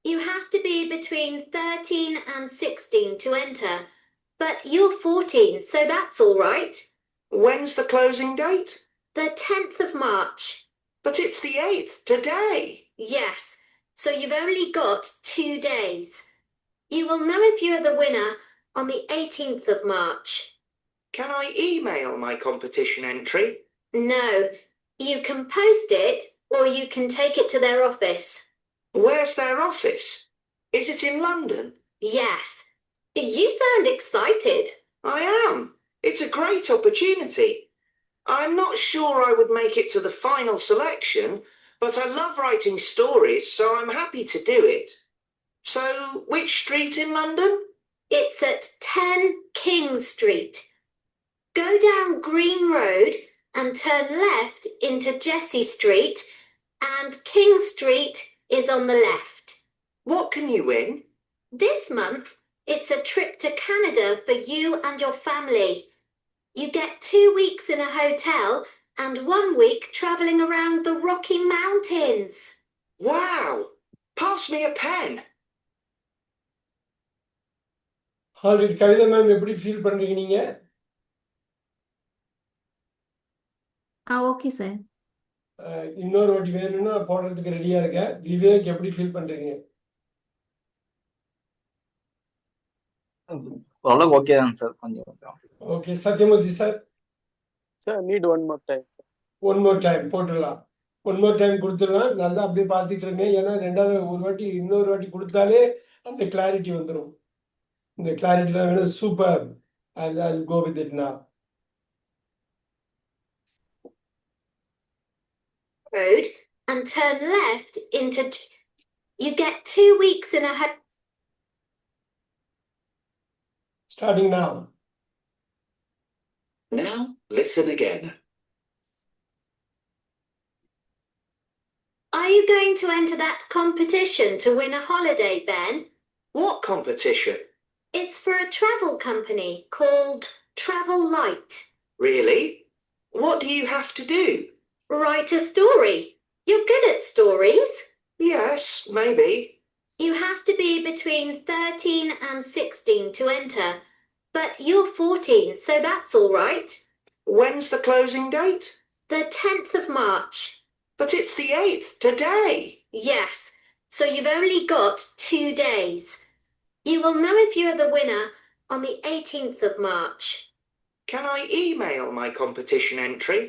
You have to be between 13 and 16 to enter, but you're 14, so that's all right. When's the closing date? The 10th of March. But it's the 8th, today. Yes, so you've only got 2 days. You will know if you're the winner on the 18th of March. Can I email my competition entry? No, you can post it or you can take it to their office. Where's their office? Is it in London? Yes. You sound excited. I am. It's a great opportunity. I'm not sure I would make it to the final selection, but I love writing stories, so I'm happy to do it. So, which street in London? It's at 10 King Street. Go down Green Road and turn left into Jessie Street, and King Street is on the left. What can you win? This month, it's a trip to Canada for you and your family. You get 2 weeks in a hotel and 1 week traveling around the Rocky Mountains. Wow! Pass me a pen. Already Kavitha ma'am எப்படி feel பண்றீங்க நீங்க? Okay sir. இன்னொரு வாட்டி வேணும்னா போடுறதுக்கு ரெடியா இருக்கேன். விவேக் எப்படி ஃபீல் பண்றீங்க? ஓரளவுக்கு ஓகே தான் சார். கொஞ்சம் okay. Sathyamurthy sir? Sir need one more time. One more time போட்டுடலாம். ஒன் மோர் டைம் கொடுத்துடலாம். நல்லா அப்படியே பார்த்துட்டு இருங்க. ஏன்னா ரெண்டாவது ஒரு வாட்டி இன்னொரு வாட்டி கொடுத்தாலே அந்த கிளாரிட்டி வந்துடும். இந்த கிளாரிட்டி தான் வேணும். Super. I'll go with it now. Road and turn left into. You get 2 weeks in a hotel. Starting now. Now listen again. Are you going to enter that competition to win a holiday, Ben? What competition? It's for a travel company called Travel Light. Really? What do you have to do? Write a story. You're good at stories. Yes, maybe. You have to be between 13 and 16 to enter, but you're 14, so that's all right. When's the closing date? The 10th of March. But it's the 8th, today. Yes, so you've only got 2 days. You will know if you're the winner on the 18th of March. Can I email my competition entry?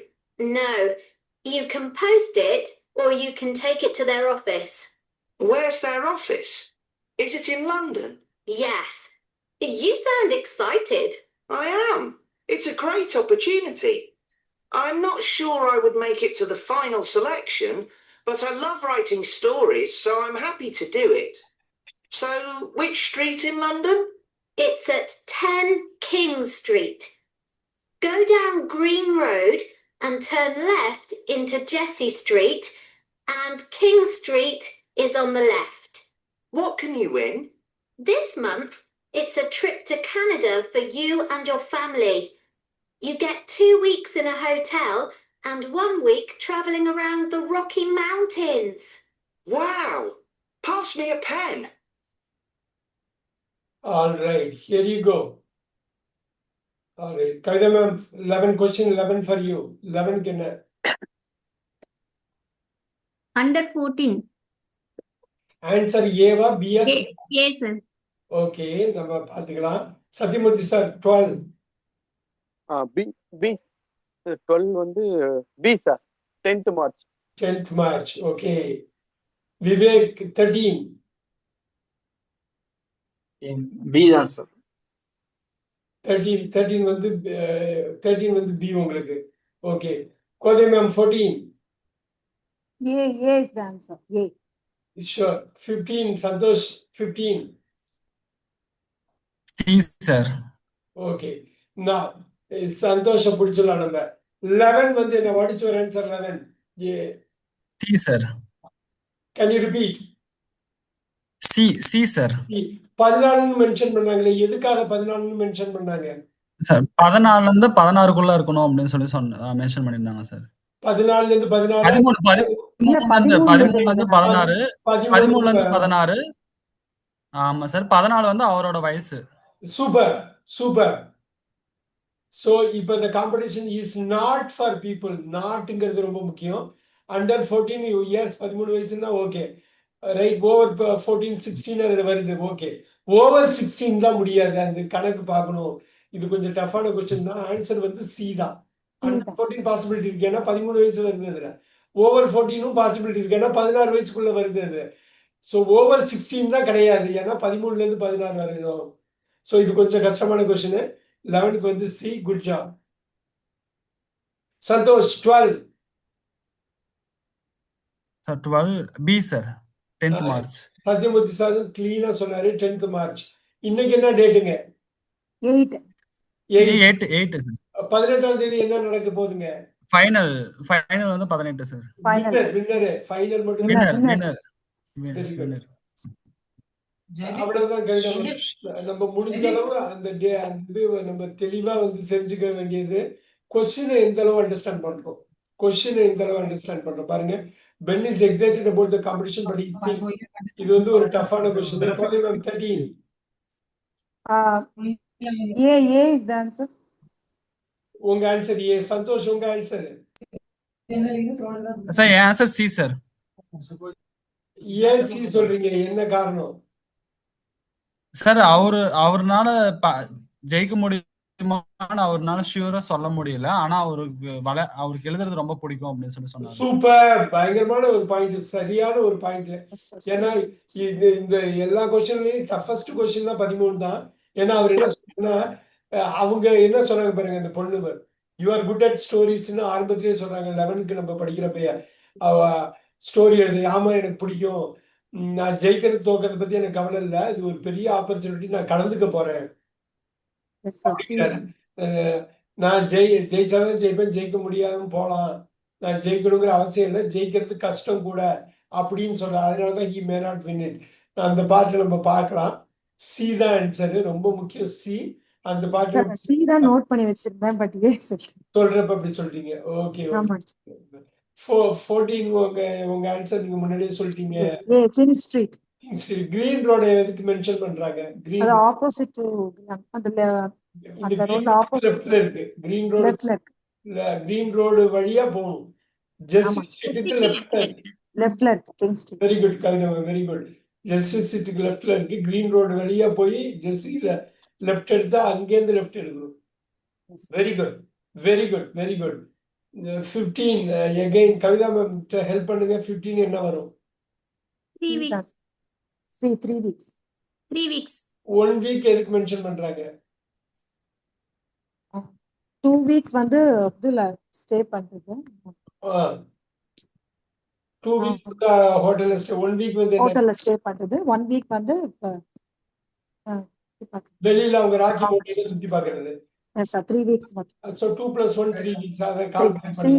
No, you can post it or you can take it to their office. Where's their office? Is it in London? Yes. You sound excited. I am. It's a great opportunity. I'm not sure I would make it to the final selection, but I love writing stories, so I'm happy to do it. So, which street in London? It's at 10 King Street. Go down Green Road and turn left into Jessie Street, and King Street is on the left. What can you win? This month, it's a trip to Canada for you and your family. You get 2 weeks in a hotel and 1 week traveling around the Rocky Mountains. Wow! Pass me a pen. All right, here you go. All right, Kavita ma'am, 11 question 11 for you. 11 என்ன? Under 14. Answer A-வா B-S? A sir. Okay, நம்ம பார்த்துக்கலாம். Sathyamurthy sir 12. B B 12 வந்து B sir 10th March. 10th March, okay. Vivek 13. B தான் sir. 13 வந்து 13 வந்து B உங்களுக்கு. Okay. Kothai ma'am 14. A is the answer. A. Sure. 15 Santhosh 15. C sir. Okay. Now சந்தோஷம் பிடிச்சலாம் நம்ம. 11 வந்து என்ன? What is your answer 11? A. C sir. Can you repeat? C sir. 14 mention பண்ணாங்களே, எதுக்காக 14 மென்ஷன் பண்ணாங்க? சார் 14ல இருந்து 16க்குள்ள இருக்கணும் அப்படின்னு சொல்லி மென்ஷன் பண்ணியிருந்தாங்க சார். 14ல இருந்து 16 13ல இருந்து 16 13ல இருந்து 16. ஆமா சார். 14 வந்து அவரோட வயசு. Super super. சோ இப்போ the competition is not for people. நாட்ங்கிறது ரொம்ப முக்கியம். அண்டர் 14 எஸ் 13 வயசுன்னா ஓகே ரைட். ஓவர் 14 16 அதுல வருது ஓகே. ஓவர் 16 தான் முடியாது, அந்த கணக்கு பார்க்கணும். இது கொஞ்சம் டஃப்பான கொஸ்டின் தான். ஆன்சர் வந்து சி தான். அண்டர் 14 பாசிபிலிட்டி இருக்கு, ஏன்னா 13 வயசு வருது அதுல. ஓவர் 14 பாசிபிலிட்டி இருக்கு, ஏன்னா 16 வயசுக்குள்ள வருது அது. ஸோ ஓவர் 16 தான் கிடையாது, ஏன்னா 13ல இருந்து 16 வரைக்கும். ஸோ இது கொஞ்சம் கஷ்டமான கொஸ்டின். 11க்கு வந்து C. Good job. Santhosh 12. Sir 12 B sir. 10th March. Sathyamurthy sir கிளீனா சொன்னாரு 10th மார்ச். இன்னைக்கு என்ன டேட்டுங்க? 8. 8 சார். 18ஆம் தேதி என்ன நடக்க போகுதுங்க? ஃபைனல் வந்து 18 சார். ஃபைனல் மட்டும் வின்னர். Very good. அவ்வளவுதான் கவிதா. நம்ம முடிஞ்ச அளவு அந்த இது நம்ம தெளிவா வந்து தெரிஞ்சுக்க வேண்டியது கொஸ்டினை எந்த அளவு அண்டர்ஸ்டாண்ட் பண்றோம். பாருங்க. Ben is excited about the competition, but he thinks இது வந்து ஒரு டஃப்பான question. 13. A is the answer. உங்க ஆன்சர் ஏ. சந்தோஷ் உங்க ஆன்சர்? சார் என் ஆன்சர் சி சார். ஏன் சி சொல்றீங்க? என்ன காரணம்? சார் அவர்னால ஜெயிக்க முடியுமான்னு அவர்னால ஷியூரா சொல்ல முடியல. ஆனா அவருக்கு எழுதுறது ரொம்ப பிடிக்கும் அப்படின்னு சொல்லி சொன்னாரு. சூப்பர். பயங்கரமான ஒரு பாயிண்ட், சரியான ஒரு பாயிண்ட். ஏன்னா இந்த எல்லா கொஸ்டின்லயும் டஃபஸ்ட் கொஸ்டின் தான் 13 தான். ஏன்னா அவர் என்ன சொன்னா, அவங்க என்ன சொன்னாங்க பாருங்க, இந்த பொண்ணு யூ ஆர் குட் அட் ஸ்டோரிஸ்ன்னு ஆரம்பத்திலேயே சொல்றாங்க. 11க்கு நம்ம படிக்கிறப்ப அவ ஸ்டோரி எழுது. ஆமா எனக்கு பிடிக்கும், நான் ஜெயிக்கிறது தோக்கிறது பத்தி எனக்கு கவலை இல்லை, இது ஒரு பெரிய ஆப்பர்ச்சுனிட்டி, நான் கலந்துக்க போறேன். நான் ஜெயிச்சாலும் ஜெயிப்பேன், ஜெயிக்க முடியாதுன்னு போலாம், நான் ஜெயிக்கணுங்கிற அவசியம் இல்லை, ஜெயிக்கிறது கஷ்டம் கூட அப்படின்னு சொல்றேன். அதனாலதான் he may not win it. அந்த பாட்டுல நம்ம பார்க்கலாம். சி தான் ஆன்சர். ரொம்ப முக்கியம் சி. அந்த பாட்டு சி தான் நோட் பண்ணி வச்சிருந்தேன், பட் ஏ சொல்றப்ப அப்படி சொல்றீங்க. ஓகே. 14 உங்க ஆன்சர் நீங்க முன்னாடியே சொல்லிட்டீங்க. King street. கிரீன் ரோட எதுக்கு மென்ஷன் பண்றாங்க? கிரீன் அது ஆப்போசிட் டு அந்த ரோட் ஆப்போசிட் லெஃப்ட்ல இருக்கு. கிரீன் ரோடு வழியா போணும். ஜெஸ்ஸி ஸ்ட்ரீட்டுக்கு லெஃப்ட்ல இருக்கு King Street. Very good Kavitha, very good. Jessie ஸ்ட்ரீட்டுக்கு லெஃப்ட்ல இருக்கு. கிரீன் ரோடு வழியா போய் ஜெஸ்ஸில லெஃப்ட் எடுத்தா அங்கேருந்து லெஃப்ட் எடுக்கணும். Very good, very good, very good. 15 again Kavitha ma'am help பண்ணுங்க. 15 என்ன வரும்? 3 weeks. C 3 weeks. 3 weeks. 1 week எதுக்கு மென்ஷன் பண்றாங்க? 2 weeks வந்து அப்துல்லா ஸ்டே பண்றது. 2 weeks ஹோட்டல்ல ஸ்டே. 1 week வந்து ஹோட்டல்ல ஸ்டே பண்றது. 1 week வந்து டெல்லியில அவங்க ராக்கி மவுண்டன்ல சுத்தி பார்க்கிறது. எஸ் 3 weeks மட்டும். So 2 + 1 3 weeks. அத கால்குலேட் பண்ணி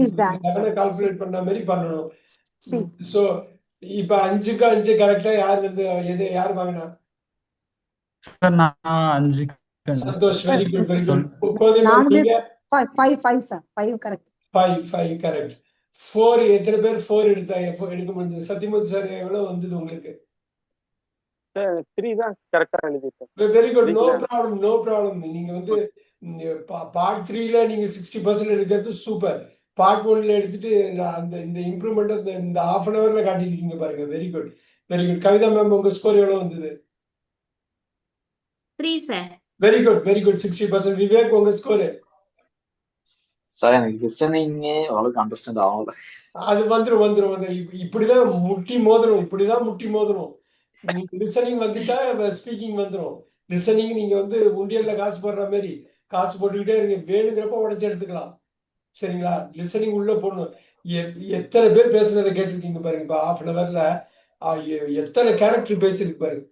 11 கால்குலேட் பண்ண மாதிரி பண்ணனும். சோ இப்போ 5க்கு 5 கரெக்ட்டா யார் வாங்குனா? சார் நான் 5. Santhosh very good, very good. Kothai நீங்க 5 சார். 5 கரெக்ட். 5 கரெக்ட். 4 எத்தனை பேர் 4 எடுக்க முடிஞ்சது? சத்யமூர்த்தி சார் எவ்வளவு வந்தது உங்களுக்கு? 3 தான் கரெக்டா எழுதிட்டேன். Very good. No problem. நீங்க வந்து பார்ட் 3ல நீங்க 60% எடுக்கிறது சூப்பர். பார்ட் 1ல எடுத்துட்டு இந்த இம்ப்ரூவ்மெண்ட் இந்த half an hourல காட்டிருக்கீங்க பாருங்க. Very good, very good. Kavitha ma'am உங்க ஸ்கோர் எவ்வளவு வந்தது? 3 sir. Very good, very good. 60%. Vivek உங்க ஸ்கோர்? சார் எனக்கு லிசனிங்கே அவ்வளவுக்கு அண்டர்ஸ்டாண்ட் ஆகல. அது வந்துரும். இப்படிதான் முட்டி மோதணும். நீங்க லிசனிங் வந்துட்டா ஸ்பீக்கிங் வந்துரும். லிசனிங் நீங்க வந்து உண்டியல்ல காசு போடுற மாதிரி காசு போட்டுக்கிட்டே இருங்க, வேணுங்கிறப்ப உடச்சி எடுத்துக்கலாம். சரிங்களா? லிசனிங் உள்ள போடணும். எத்தனை பேர் பேசுனதை கேட்டிருக்கீங்க பாருங்க. இப்போ half an hourல எத்தனை கேரக்டர் பேசியிருக்கு பாருங்க.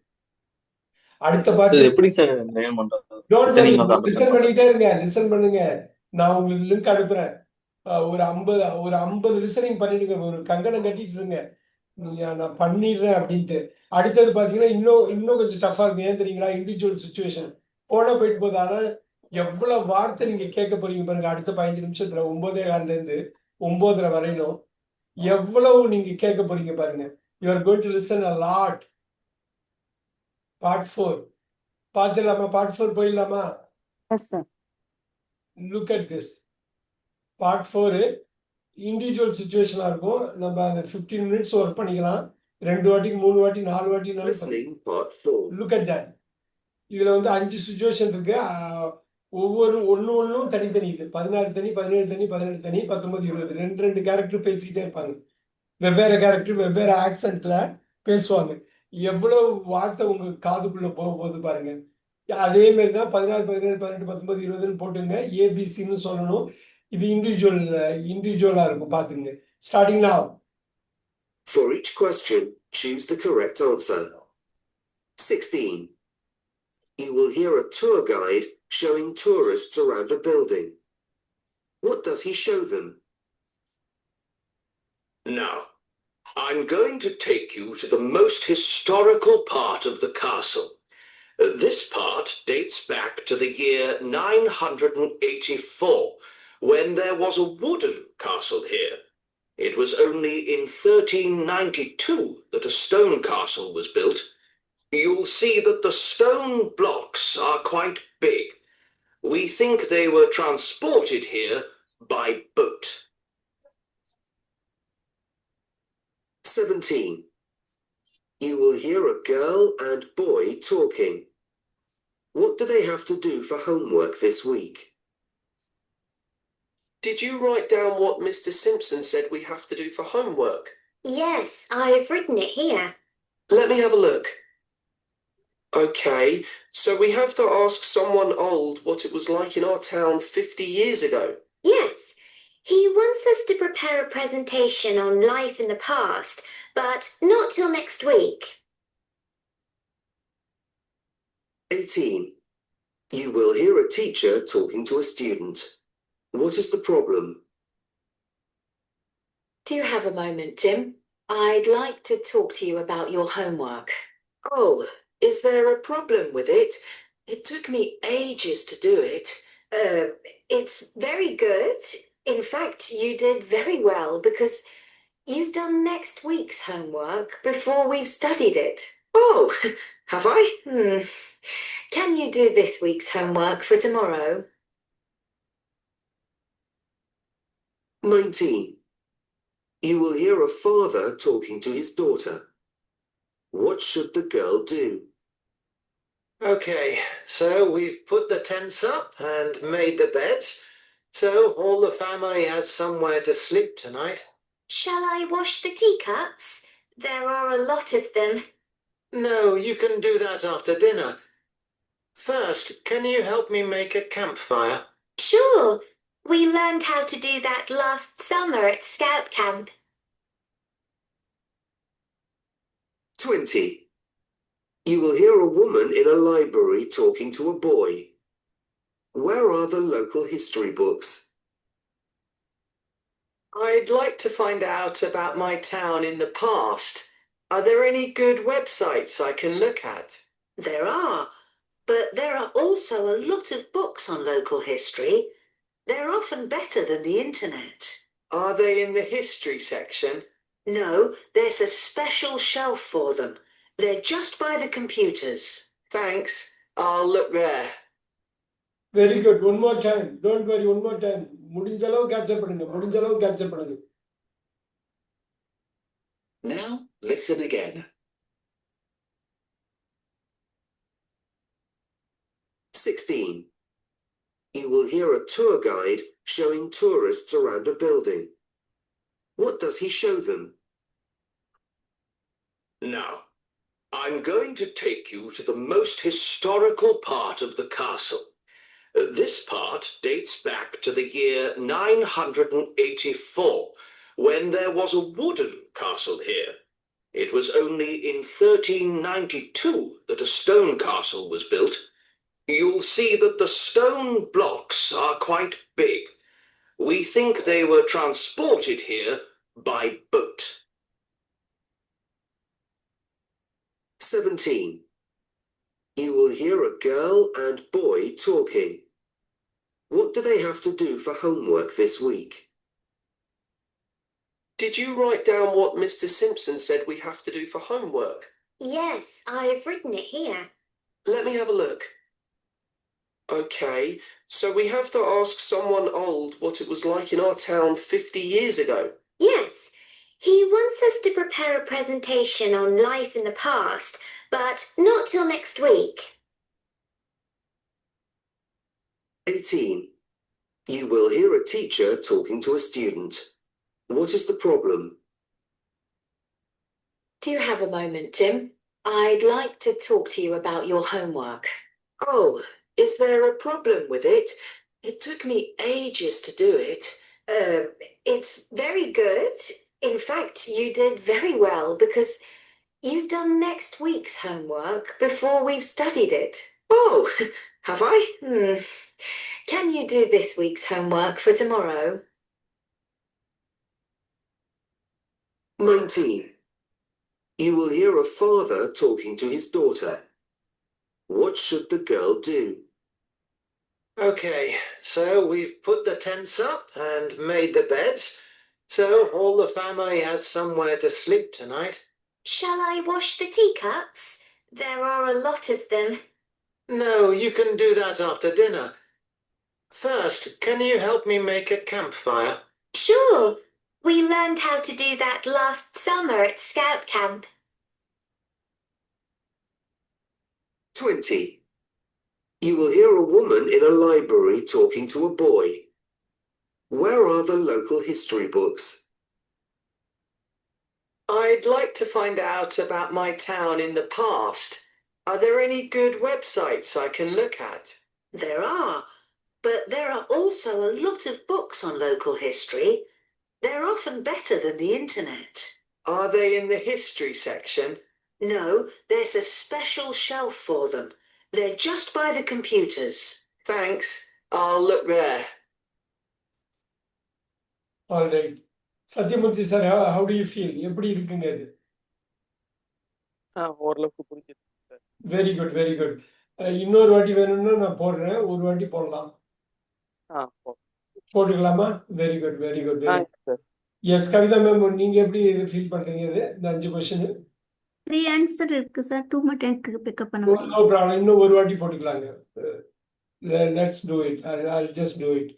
அடுத்த இது பாட்டு எப்படி சார் லேர்ன் பண்றது? டோன்ட் வரி, லிசனிங் வந்து அண்டர்ஸ்டாண்ட் லிசன் பண்றது. பண்ணிக்கிட்டே இருங்க, லிசன் பண்ணுங்க. நான் உங்களுக்கு லிங்க் அனுப்புறேன். ஒரு 50 லிசனிங் பண்ணிடுங்க. ஒரு கங்கணம் கட்டிட்டு இருங்க, நான் பண்ணிடுறேன் அப்படின்ட்டு. அடுத்தது பாத்தீங்கன்னா இன்னும் கொஞ்சம் டஃபா இருக்கும். ஏன் தெரியுங்களா? இண்டிவிஜுவல் சுச்சுவேஷன் போயிட்டு போகுது. ஆனா எவ்வளவு வார்த்தை நீங்க கேட்க போறீங்க பாருங்க. அடுத்த 15 நிமிஷத்துல 9:15 இருந்து 9:30 வரையிலும் எவ்வளவு நீங்க கேட்க போறீங்க பாருங்க. You are going to listen a lot. Part 4 பார்த்துடலாமா? பார்ட் 4 போயிடலாமா? Yes sir. Look at this. Part 4 individual சுச்சுவேஷனா இருக்கும். நம்ம அந்த 15 மினிட்ஸ் ஒர்க் பண்ணிக்கலாம். 2 வாட்டிக்கு 3 வாட்டி 4 வாட்டி Listening part 4. Look at that. இதுல வந்து 5 சிச்சுவேஷன் இருக்கு. ஒவ்வொரு ஒன்னும் தனித்தனி. இது 16 தனி, 17 தனி, 18 தனி, 19, 20 2 கேரக்டர் பேசிக்கிட்டே இருப்பாங்க. வெவ்வேறு கேரக்டர் வெவ்வேறு ஆக்சென்ட்ல பேசுவாங்க. எவ்வளவு வார்த்தை உங்க காதுக்குள்ள போகுது பாருங்க. அதே மாதிரி தான் 16, 17, 18, 19, 20ன்னு போட்டுங்க. ஏபிசின்னு சொல்லணும். இது இண்டிவிஜுவலா இருக்கும். பாத்துங்க. Starting now. For each question, choose the correct answer. 16. You will hear a tour guide showing tourists around a building. What does he show them? Now, I'm going to take you to the most historical part of the castle. This part dates back to the year 984, when there was a wooden castle here. It was only in 1392 that a stone castle was built. You'll see that the stone blocks are quite big. We think they were transported here by boat. 17. You will hear a girl and boy talking. What do they have to do for homework this week? Did you write down what Mr. Simpson said we have to do for homework? Yes, I've written it here. Let me have a look. Okay, so we have to ask someone old what it was like in our town 50 years ago. Yes, he wants us to prepare a presentation on life in the past, but not till next week. 18. You will hear a teacher talking to a student. What is the problem? Do you have a moment, Jim? I'd like to talk to you about your homework. Oh, is there a problem with it? It took me ages to do it. It's very good. In fact, you did very well because you've done next week's homework before we've studied it. Oh, have I? Can you do this week's homework for tomorrow? 19. You will hear a father talking to his daughter. What should the girl do? Okay, so we've put the tents up and made the beds, so all the family has somewhere to sleep tonight. Shall I wash the teacups? There are a lot of them. No, you can do that after dinner. First, can you help me make a campfire? Sure, we learned how to do that last summer at Scout Camp. 20. You will hear a woman in a library talking to a boy. Where are the local history books? I'd like to find out about my town in the past. Are there any good websites I can look at? There are, but there are also a lot of books on local history. They're often better than the internet. Are they in the history section? No, there's a special shelf for them. They're just by the computers. Thanks. I'll look there. Very good. One more time. Don't worry. One more time. முடிஞ்ச அளவு capture பண்ணுங்க. Now, listen again. 16. You will hear a tour guide showing tourists around a building. What does he show them? Now, I'm going to take you to the most historical part of the castle. This part dates back to the year 984, when there was a wooden castle here. It was only in 1392 that a stone castle was built. You'll see that the stone blocks are quite big. We think they were transported here by boat. 17. You will hear a girl and boy talking. What do they have to do for homework this week? Did you write down what Mr. Simpson said we have to do for homework? Yes, I've written it here. Let me have a look. Okay, so we have to ask someone old what it was like in our town 50 years ago. Yes, he wants us to prepare a presentation on life in the past, but not till next week. 18. You will hear a teacher talking to a student. What is the problem? Do you have a moment, Jim? I'd like to talk to you about your homework. Oh, is there a problem with it? It took me ages to do it. It's very good. In fact, you did very well because you've done next week's homework before we've studied it. Oh, have I? Can you do this week's homework for tomorrow? 19. You will hear a father talking to his daughter. What should the girl do? Okay, so we've put the tents up and made the beds, so all the family has somewhere to sleep tonight. Shall I wash the teacups? There are a lot of them. No, you can do that after dinner. First, can you help me make a campfire? Sure. We learned how to do that last summer at Scout Camp. 20. You will hear a woman in a library talking to a boy. Where are the local history books? I'd like to find out about my town in the past. Are there any good websites I can look at? There are, but there are also a lot of books on local history. They're often better than the internet. Are they in the history section? No, there's a special shelf for them. They're just by the computers. Thanks. I'll look there. All right. Satyamurthy sir, how do you feel? எப்படி இருக்குங்க இது? ஓரளவுக்கு புரிஞ்சுது sir. Very good very good. இன்னொரு வாட்டி வேணும்னா நான் போடுறேன். ஒரு வாட்டி போடலாம். போட்டுக்கலாமா? Very good very good very good. Yes Kavitha ma'am, நீங்க எப்படி ஃபீல் பண்றீங்க இது இந்த 5 क्वेश्चन? 3 ஆன்சர் இருக்கு சார். 2 மட்டும் எனக்கு பிக்கப் பண்ண முடியும். No problem. இன்னும் ஒரு வாட்டி போட்டுக்கலாங்க. Let's do it. I'll just do it.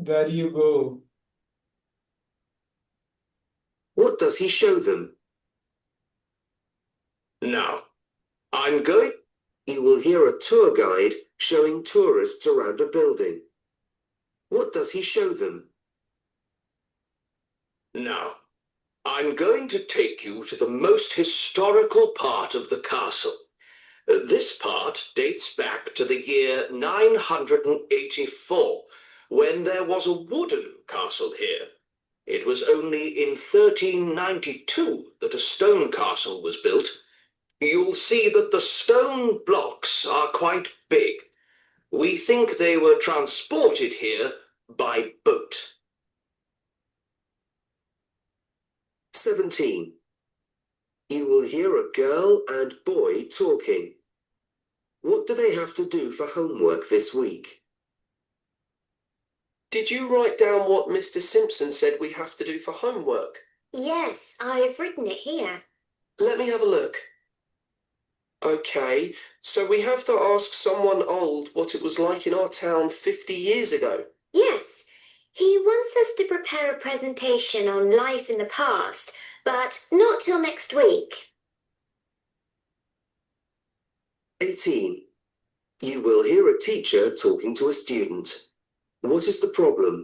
There you go. What does he show them? Now, I'm going. You will hear a tour guide showing tourists around a building. What does he show them? Now, I'm going to take you to the most historical part of the castle. This part dates back to the year 984, when there was a wooden castle here. It was only in 1392 that a stone castle was built. You'll see that the stone blocks are quite big. We think they were transported here by boat. 17. You will hear a girl and boy talking. What do they have to do for homework this week? Did you write down what Mr. Simpson said we have to do for homework? Yes, I've written it here. Let me have a look. Okay, so we have to ask someone old what it was like in our town 50 years ago. Yes, he wants us to prepare a presentation on life in the past, but not till next week. 18. You will hear a teacher talking to a student. What is the problem?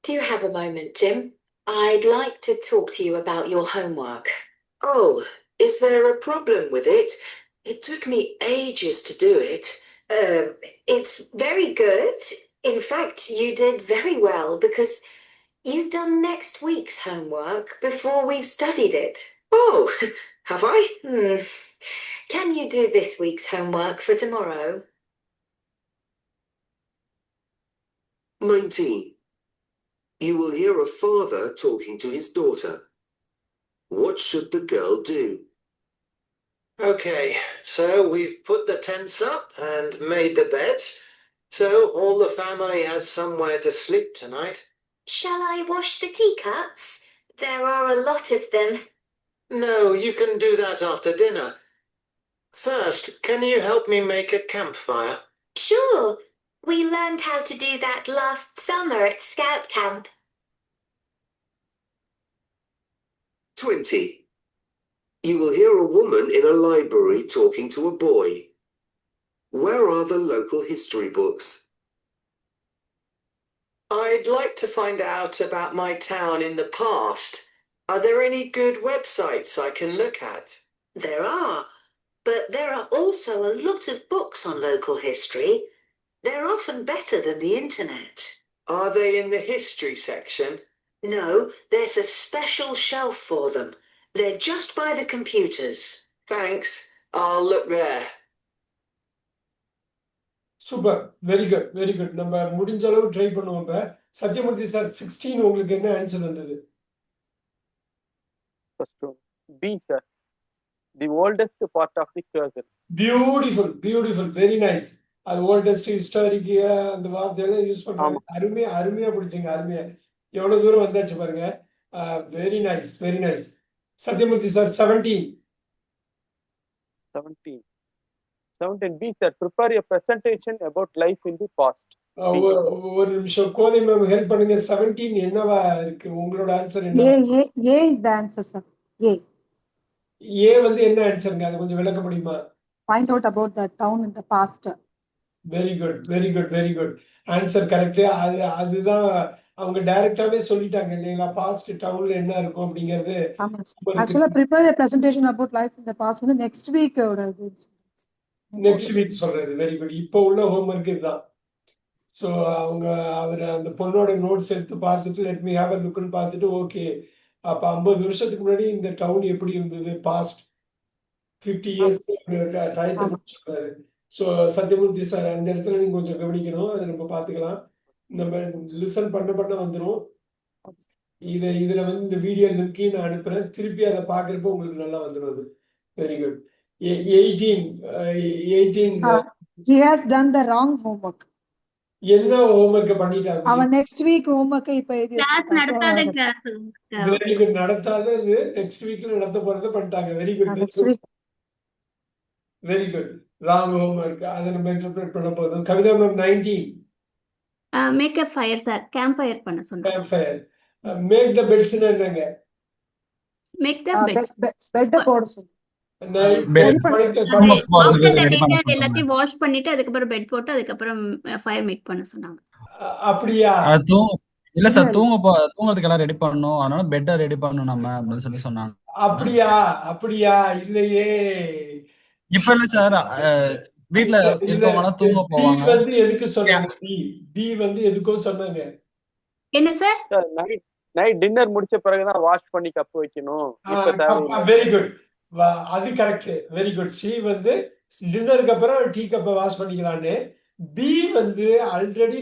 Do Do you have a moment, Jim? I'd like to talk to you about your homework. Oh, is there a problem with it? It took me ages to do it. It's very good. In fact, you did very well because you've done next week's homework before we've studied it. Oh, have I? Can you do this week's homework for tomorrow? 19. You will hear a father talking to his daughter. What should the girl do? Okay, so we've put the tents up and made the beds, so all the family has somewhere to sleep tonight. Shall I wash the teacups? There are a lot of them. No, you can do that after dinner. First, can you help me make a campfire? Sure. We learned how to do that last summer at Scout Camp. 20. You will hear a woman in a library talking to a boy. Where are the local history books? I'd like to find out about my town in the past. Are there any good websites I can look at? There are, but there are also a lot of books on local history. They're often better than the internet. Are they in the history section? No, there's a special shelf for them. They're just by the computers. Thanks. I'll look there. Super, very good, very good. நம்ம முடிஞ்ச அளவு try பண்ணுவோம். இப்ப Sathyamoorthy sir 16 உங்களுக்கு என்ன answer வந்தது? First one. B, sir. The oldest part of the curtain. Beautiful, beautiful, very nice. அது oldest historic அந்த வார்த்தையெல்லாம் யூஸ் பண்றாங்க. அருமையா அருமையா பிடிச்சிங்க, அருமையா. எவ்வளவு தூரம் வந்தாச்சு பாருங்க. Very nice, very nice. Sathyamurthy sir 17. 17 B, sir. Prepare a presentation about life in the past. ஒரு நிமிஷம் கோதை மேம் ஹெல்ப் பண்ணுங்க. 17 என்னவா இருக்கு? உங்களோட ஆன்சர் என்ன? A is the answer, sir. A. ஏ வந்து என்ன ஆன்சருங்க? அது கொஞ்சம் விளக்க முடியுமா? Find out about the town in the past. Very good, very good, very good. Answer correct. அதுதான் அவங்க டைரக்டாவே சொல்லிட்டாங்க இல்லைங்களா? பாஸ்ட் டவுன்ல என்ன இருக்கும் அப்படிங்கிறது. Actually, prepare a presentation about life in the past வந்து நெக்ஸ்ட் வீக் நெக்ஸ்ட் வீக் சொல்றது. Very good. இப்போ உள்ள ஹோம்வொர்க் இதுதான். ஸோ அவங்க அவர் அந்த பொண்ணோட நோட்ஸ் எடுத்து பார்த்துட்டு லெட் மீ ஹேவ் அ லுக்னு பார்த்துட்டு ஓகே அப்போ 50 வருஷத்துக்கு முன்னாடி இந்த டவுன் எப்படி இருந்தது பாஸ்ட் 50 இயர்ஸ் டயத்தை சொல்றாரு. ஸோ சத்யமூர்த்தி சார் அந்த இடத்துல நீங்க கொஞ்சம் கவனிக்கணும். அதை நம்ம பார்த்துக்கலாம். நம்ம லிசன் பண்ண வந்துடும். இதுல வந்து இந்த வீடியோ லிங்க் நான் அனுப்புறேன். திருப்பி அதை பார்க்குறப்ப உங்களுக்கு நல்லா வந்துடும். அது very good. 18 he has done the wrong homework. என்ன ஹோம்வொர்க் பண்ணிட்டாங்க? அவன் நெக்ஸ்ட் வீக் ஹோம்வொர்க் இப்ப எழுதி வச்சிருக்கான். Very good. நடத்தாத நெக்ஸ்ட் வீக்ல நடத்த போறத பண்ணிட்டாங்க. Very good, very good. Wrong homework. அதை நம்ம இன்டர்பிரேட் பண்ண போதும். Kavitha ma'am 19. Make a fire sir. Camp fire பண்ண சொன்னாங்க. Camp fire. Make the beds என்னங்க? Make the beds. பெட் போட சொல்லு. எல்லாத்தையும் வாஷ் பண்ணிட்டு அதுக்கப்புறம் பெட் போட்டு அதுக்கப்புறம் ஃபயர் மேக் பண்ண சொன்னாங்க. அப்படியா? இல்ல சார், தூங்குறதுக்கு எல்லாம் ரெடி பண்ணணும், அதனால பெட்டை ரெடி பண்ணணும் நம்ம அப்படின்னு சொல்லி சொன்னாங்க. அப்படியா? அப்படியா? இல்லையே. இப்ப இல்ல சார், வீட்ல இருக்கவங்க தூங்க போவாங்க. பி வந்து எதுக்கு சொன்னாங்க? பி வந்து எதுக்கோ சொன்னாங்க. என்ன சார்? நைட் டின்னர் முடிச்ச பிறகுதான் வாஷ் பண்ணி கப் வைக்கணும். இப்ப தேவையில்லை. Very good. அது கரெக்ட். Very good. சி வந்து டின்னருக்கு அப்புறம் டீ கப்பை வாஷ் பண்ணிக்கலான்னு. பி வந்து already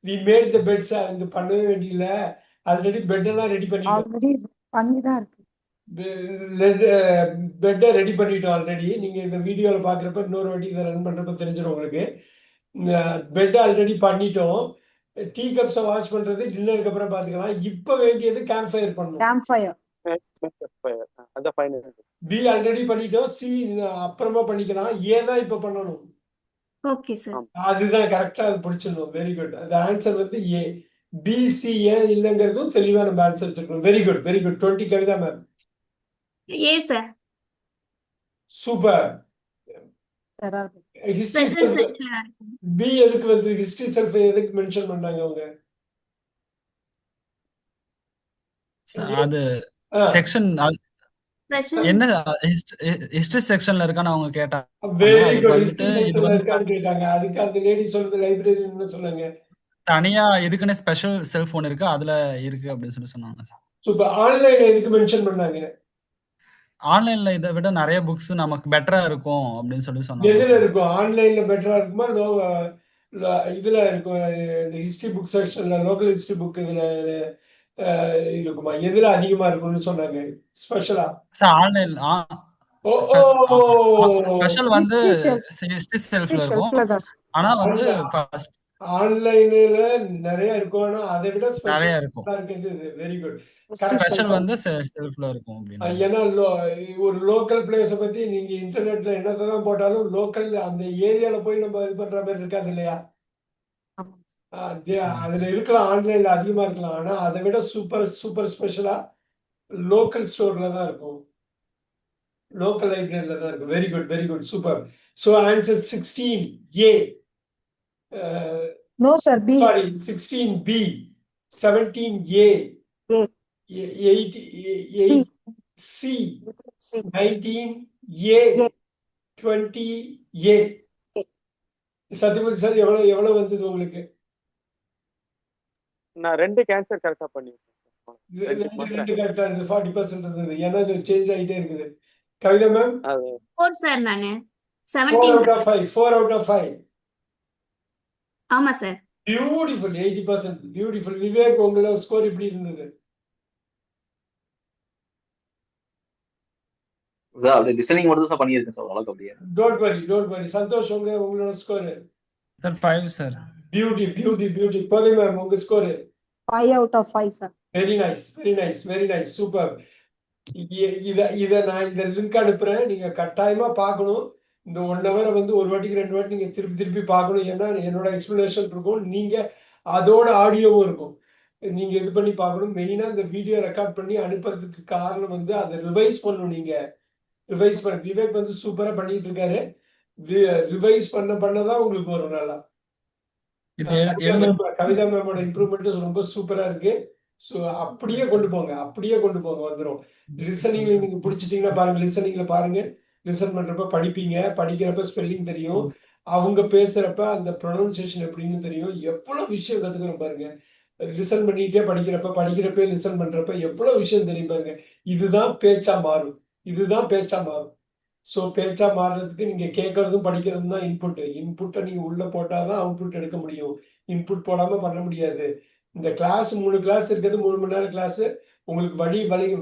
we made the beds அங்க பண்ணவே வேண்டியல. ஆல்ரெடி பெட் எல்லாம் ரெடி பண்ணிட்டோம். ஆல்ரெடி பண்ணிதான் இருக்கு. பெட்டை ரெடி பண்ணிட்டோம் ஆல்ரெடி. நீங்க இந்த வீடியோல பாக்குறப்ப இன்னொரு வாட்டி இதை ரன் பண்றப்ப தெரிஞ்சிடும் உங்களுக்கு. பெட் ஆல்ரெடி பண்ணிட்டோம். டீ கப்ஸை வாஷ் பண்றது டின்னருக்கு அப்புறம் பாத்துக்கலாம். இப்ப வேண்டியது கேம்ப் ஃபயர் பண்ணணும். Camp fire. அத ஃபைனல். பி ஆல்ரெடி பண்ணிட்டோம். சி அப்புறமா பண்ணிக்கலாம். ஏ தான் இப்ப பண்ணணும். Okay sir. அதுதான் கரெக்டா அது பிடிச்சிடணும். Very good. அந்த ஆன்சர் வந்து ஏ. பி சி ஏன் இல்லைங்கிறதும் தெளிவா நம்ம ஆன்சர் வச்சிருக்கோம். Very good, very good. 20 Kavitha ma'am. ஏ sir. Super. History self B எதுக்கு வந்து ஹிஸ்டரி செல்ஃப் எதுக்கு மென்ஷன் பண்ணாங்க அவங்க? அது ஆ செக்ஷன் ஸ்பெஷல் என்ன ஹிஸ்டரி செக்ஷன்ல இருக்கான்னு அவங்க கேட்டாங்க. வெரி அதுக்கு குட். வந்துட்டு ஹிஸ்டரி இது செக்ஷன்ல வந்து இருக்கான்னு கேட்டாங்க. அதுக்கு அந்த லேடி சொல்றது லைப்ரரின்னு சொன்னாங்க. தனியா இதுக்குன்னு ஸ்பெஷல் செல்போன் இருக்கு, அதுல இருக்கு அப்படின்னு சொல்லி சொன்னாங்க. சூப்பர். ஆன்லைன்ல எதுக்கு மென்ஷன் பண்ணாங்க? ஆன்லைன்ல இதை விட நிறைய புக்ஸ் நமக்கு பெட்டரா இருக்கும் அப்படின்னு சொல்லி சொன்னாங்க எதுல சார். இருக்கும்? ஆன்லைன்ல பெட்டரா இருக்குமா? இதுல இருக்கும் இந்த ஹிஸ்டரி புக் செக்ஷன்ல லோக்கல் ஹிஸ்டரி புக் இதுல இருக்குமா? எதுல அதிகமா இருக்கும்னு சொன்னாங்க ஸ்பெஷலா? சார் ஆன்லைன் ஓ ஓ ஸ்பெஷல் வந்து ஹிஸ்டரி செல்ஃப்ல இருக்கும். ஆனா வந்து ஃபர்ஸ்ட் ஆன்லைன்ல நிறைய இருக்கும். ஆனா அதை விட நிறைய ஸ்பெஷல் இருக்கும். இருக்குது. Very good. ஸ்பெஷல் வந்து செல்ஃப்ல இருக்கும் அப்படின்னு. ஏன்னா ஒரு லோக்கல் பிளேஸை பத்தி நீங்க இன்டர்நெட்ல என்னதான் போட்டாலும் லோக்கல் அந்த ஏரியால போய் நம்ம இது பண்ற மாதிரி இருக்காது இல்லையா? அதுல இருக்கலாம், ஆன்லைன்ல அதிகமா இருக்கலாம். ஆனா அதை விட சூப்பர் சூப்பர் ஸ்பெஷலா லோக்கல் ஸ்டோர்ல தான் இருக்கும், லோக்கல் லைப்ரரியில தான் இருக்கும். Very good, very good, super. So answer 16A. No sir, B. Sorry, 16B, 17A, 8C, 19A, 20A. Sathyamurthy sir, எவ்வளவு எவ்வளவு வந்தது உங்களுக்கு? நான் 2 கேன்சர் கரெக்டா பண்ணிருக்கேன். ரெண்டு கரெக்டா இருந்தது, 40% இருந்தது. ஏன்னா இது சேஞ்ச் ஆகிட்டே இருக்குது. கவிதா மேம்? 4 சார் நானு 4 17 out of 5. 4 out of 5. ஆமா சார். பியூட்டிஃபுல். 80%. பியூட்டிஃபுல். விவேக், உங்களோட ஸ்கோர் எப்படி இருந்தது? சார் அப்படியே லிசனிங் மட்டும் தான் சார் பண்ணியிருக்கேன் சார், அவ்வளோக்கு அப்படியே. Don't worry, don't worry. Santhosh, உங்களோட score? Sir 5 sir. Beauty, beauty, beauty. போதை மேம், உங்க score? 5 out of 5 sir. Very nice, very nice, very nice, super. இத நான் இந்த லிங்க் அனுப்புறேன், நீங்க கட்டாயமா பார்க்கணும். இந்த 1 hour வந்து ஒரு வாட்டிக்கு 2 வாட்டி நீங்க திருப்பி திருப்பி பார்க்கணும். ஏன்னா என்னோட எக்ஸ்பிளனேஷன் இருக்கும், நீங்க அதோட ஆடியோவும் இருக்கும். நீங்க இது பண்ணி பார்க்கணும். மெயினா இந்த வீடியோ ரெக்கார்ட் பண்ணி அனுப்புறதுக்கு காரணம் வந்து அதை ரிவைஸ் பண்ணணும். நீங்க ரிவைஸ் பண்ண விவேக் வந்து சூப்பரா பண்ணிட்டு இருக்காரு. ரிவைஸ் பண்ணதான் உங்களுக்கு வரும் நல்லா. கவிதா மேமோட இம்ப்ரூவ்மெண்ட் ரொம்ப சூப்பரா இருக்கு. ஸோ அப்படியே கொண்டு போங்க, அப்படியே கொண்டு போங்க, வந்துடும். லிசனிங்ல நீங்க பிடிச்சிட்டீங்கன்னா பாருங்க, லிசனிங்ல பாருங்க. லிசன் பண்றப்ப படிப்பீங்க, படிக்கிறப்ப ஸ்பெல்லிங் தெரியும், அவங்க பேசுறப்ப அந்த ப்ரொனன்சியேஷன் எப்படின்னு தெரியும். எவ்வளவு விஷயம் கத்துக்கிறோம் பாருங்க. லிசன் பண்ணிட்டே படிக்கிறப்ப லிசன் பண்றப்ப எவ்வளவு விஷயம் தெரியும் பாருங்க. இதுதான் பேச்சா மாறும், இதுதான் பேச்சா மாறும். ஸோ பேச்சா மாறுறதுக்கு நீங்க கேட்கறதும் படிக்கிறதும் தான் இன்புட்டை நீங்க உள்ள போட்டாதான் அவுட்புட் எடுக்க முடியும். இன்புட் போடாம பண்ண முடியாது. இந்த கிளாஸ் 3 கிளாஸ் இருக்கிறது, 3 மணி நேரம் கிளாஸ், உங்களுக்கு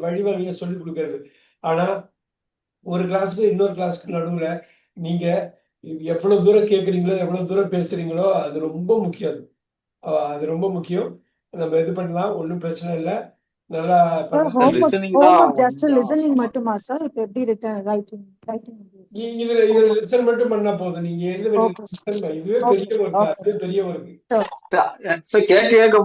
வழிவகையை சொல்லி கொடுக்கறது. ஆனா ஒரு கிளாஸுக்கு இன்னொரு கிளாஸுக்கு நடுவுல நீங்க எவ்வளவு தூரம் கேட்குறீங்களோ, எவ்வளவு தூரம் பேசுறீங்களோ, அது ரொம்ப முக்கியம். அது ரொம்ப முக்கியம். நம்ம இது பண்ணலாம், ஒன்றும் பிரச்சனை இல்லை. நல்லா ஜஸ்ட் லிசனிங் மட்டுமா சார்? இப்ப எப்படி ரைட்டிங் இதுல லிசன் மட்டும் பண்ணா போதும். நீங்க எழுத இதுவே பெரிய ஒர்க், அதுவே பெரிய ஒர்க். சார் கேட்க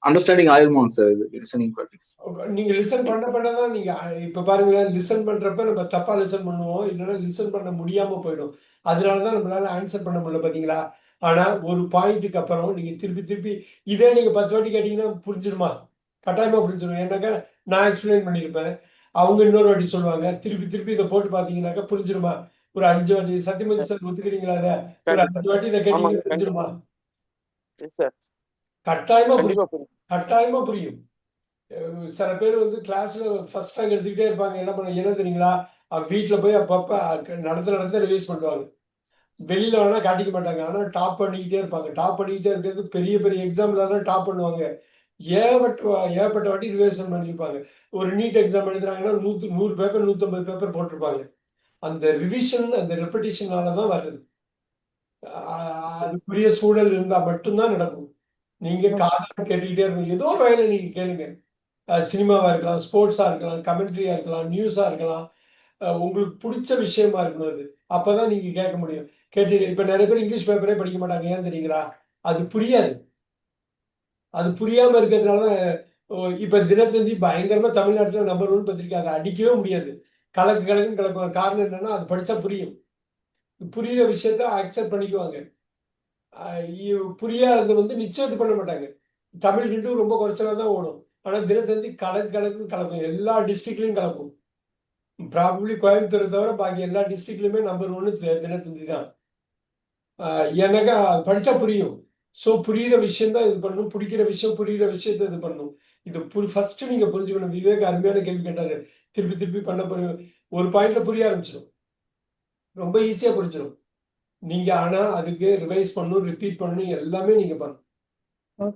அண்டர்ஸ்டாண்டிங் ஆயிருமா சார் இது லிசனிங் ப்ராக்டிஸ்? நீங்க லிசன் பண்ணதான் நீங்க இப்ப பாருங்க, லிசன் பண்றப்ப நம்ம தப்பா லிசன் பண்ணுவோம், இல்லைன்னா லிசன் பண்ண முடியாம போயிடும். அதனாலதான் நம்மளால ஆன்சர் பண்ண முடியல, பாத்தீங்களா? ஆனா ஒரு பாயிண்ட்டுக்கு அப்புறம் நீங்க திருப்பி திருப்பி இதே நீங்க 10 வாட்டி கேட்டீங்கன்னா புரிஞ்சிடுமா? கட்டாயமா புரிஞ்சிடும். ஏன்னாக்கா நான் எக்ஸ்பிளைன் பண்ணிருப்பேன், அவங்க இன்னொரு வாட்டி சொல்லுவாங்க. திருப்பி திருப்பி இதை போட்டு பாத்தீங்கன்னாக்கா புரிஞ்சிடுமா? ஒரு 5 வாட்டி. சத்யமதி சார் ஒத்துக்கிறீங்களா? அதை ஒரு 5 வாட்டி இதை கேட்டீங்கன்னா புரிஞ்சிடுமா? கட்டாயமா புரியும், கட்டாயமா புரியும். சில பேர் வந்து கிளாஸ்ல ஃபர்ஸ்ட் ரேங்க் எடுத்துக்கிட்டே இருப்பாங்க. என்ன தெரியுங்களா? வீட்டுல போய் அப்பப்ப நடத்த ரிவைஸ் பண்ணுவாங்க. வெளியில வேணா காட்டிக்க மாட்டாங்க, ஆனா டாப் பண்ணிக்கிட்டே இருப்பாங்க. டாப் பண்ணிக்கிட்டே இருக்கிறது பெரிய பெரிய எக்ஸாம்ல தான் டாப் பண்ணுவாங்க. ஏகப்பட்ட வாட்டி ரிவைசன் பண்ணிருப்பாங்க. ஒரு நீட் எக்ஸாம் எழுதுறாங்கன்னா 100 பேப்பர் 150 பேப்பர் போட்டிருப்பாங்க. அந்த ரிவிஷன், அந்த ரெப்படிஷனாலதான் வருது. அதுக்குரிய சூழல் இருந்தா மட்டும்தான் நடக்கும். நீங்க காசா கேட்டுக்கிட்டே இருக்கணும். ஏதோ ஒரு வகையில நீங்க கேளுங்க. சினிமாவா இருக்கலாம், ஸ்போர்ட்ஸா இருக்கலாம், கமெண்ட்ரியா இருக்கலாம், நியூஸா இருக்கலாம். உங்களுக்கு பிடிச்ச விஷயமா இருக்கணும் அது. அப்பதான் நீங்க கேட்க முடியும். இப்ப நிறைய பேர் இங்கிலீஷ் பேப்பரே படிக்க மாட்டாங்க. ஏன் தெரியுங்களா? அது புரியாது. அது புரியாம இருக்கிறதுனால இப்ப தினத்தந்தி பயங்கரமா தமிழ்நாட்டுல நம்பர் 1 பத்திரிக்கை, அதை அடிக்கவே முடியாது. கலக்குன்னு கலக்குவாங்க. காரணம் என்னன்னா, அது படிச்சா புரியும். புரியுற விஷயத்த அக்செப்ட் பண்ணிக்குவாங்க. புரியாதது வந்து நிச்சயம் இது பண்ண மாட்டாங்க. தமிழ் ஹிந்து ரொம்ப குறைச்சலா தான் ஓடும். ஆனா தினத்தந்தி கலக்கும் எல்லா டிஸ்ட்ரிக்ட்லயும் கலக்கும். ப்ராபப்ளி கோயம்புத்தூரை தவிர பாக்கி எல்லா டிஸ்ட்ரிக்ட்லயுமே நம்பர் 1 தினத்தந்தி தான். எனக்கு படிச்சா புரியும். ஸோ புரியுற விஷயம் தான் இது பண்ணணும். புரியுற விஷயத்த இது பண்ணணும். இது ஃபர்ஸ்ட் நீங்க புரிஞ்சுக்கணும். விவேக் அருமையான கேள்வி கேட்டாரு. திருப்பி பண்ண போறீங்க. ஒரு பாயிண்ட்ல புரிய ஆரம்பிச்சிடும். ரொம்ப ஈஸியா புரிஞ்சிடும். நீங்க ஆனா அதுக்கு ரிவைஸ் பண்ணணும், ரிப்பீட் பண்ணணும், எல்லாமே நீங்க பண்ணணும்.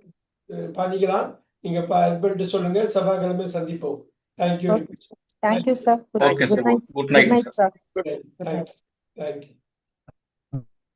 பண்ணிக்கலாம். நீங்க ஹஸ்பண்ட் சொல்லுங்க. செவ்வாய்க்கிழமை சந்திப்போம். Thank you. Thank you sir. Okay, sir. Good night Good night, sir. Thank you.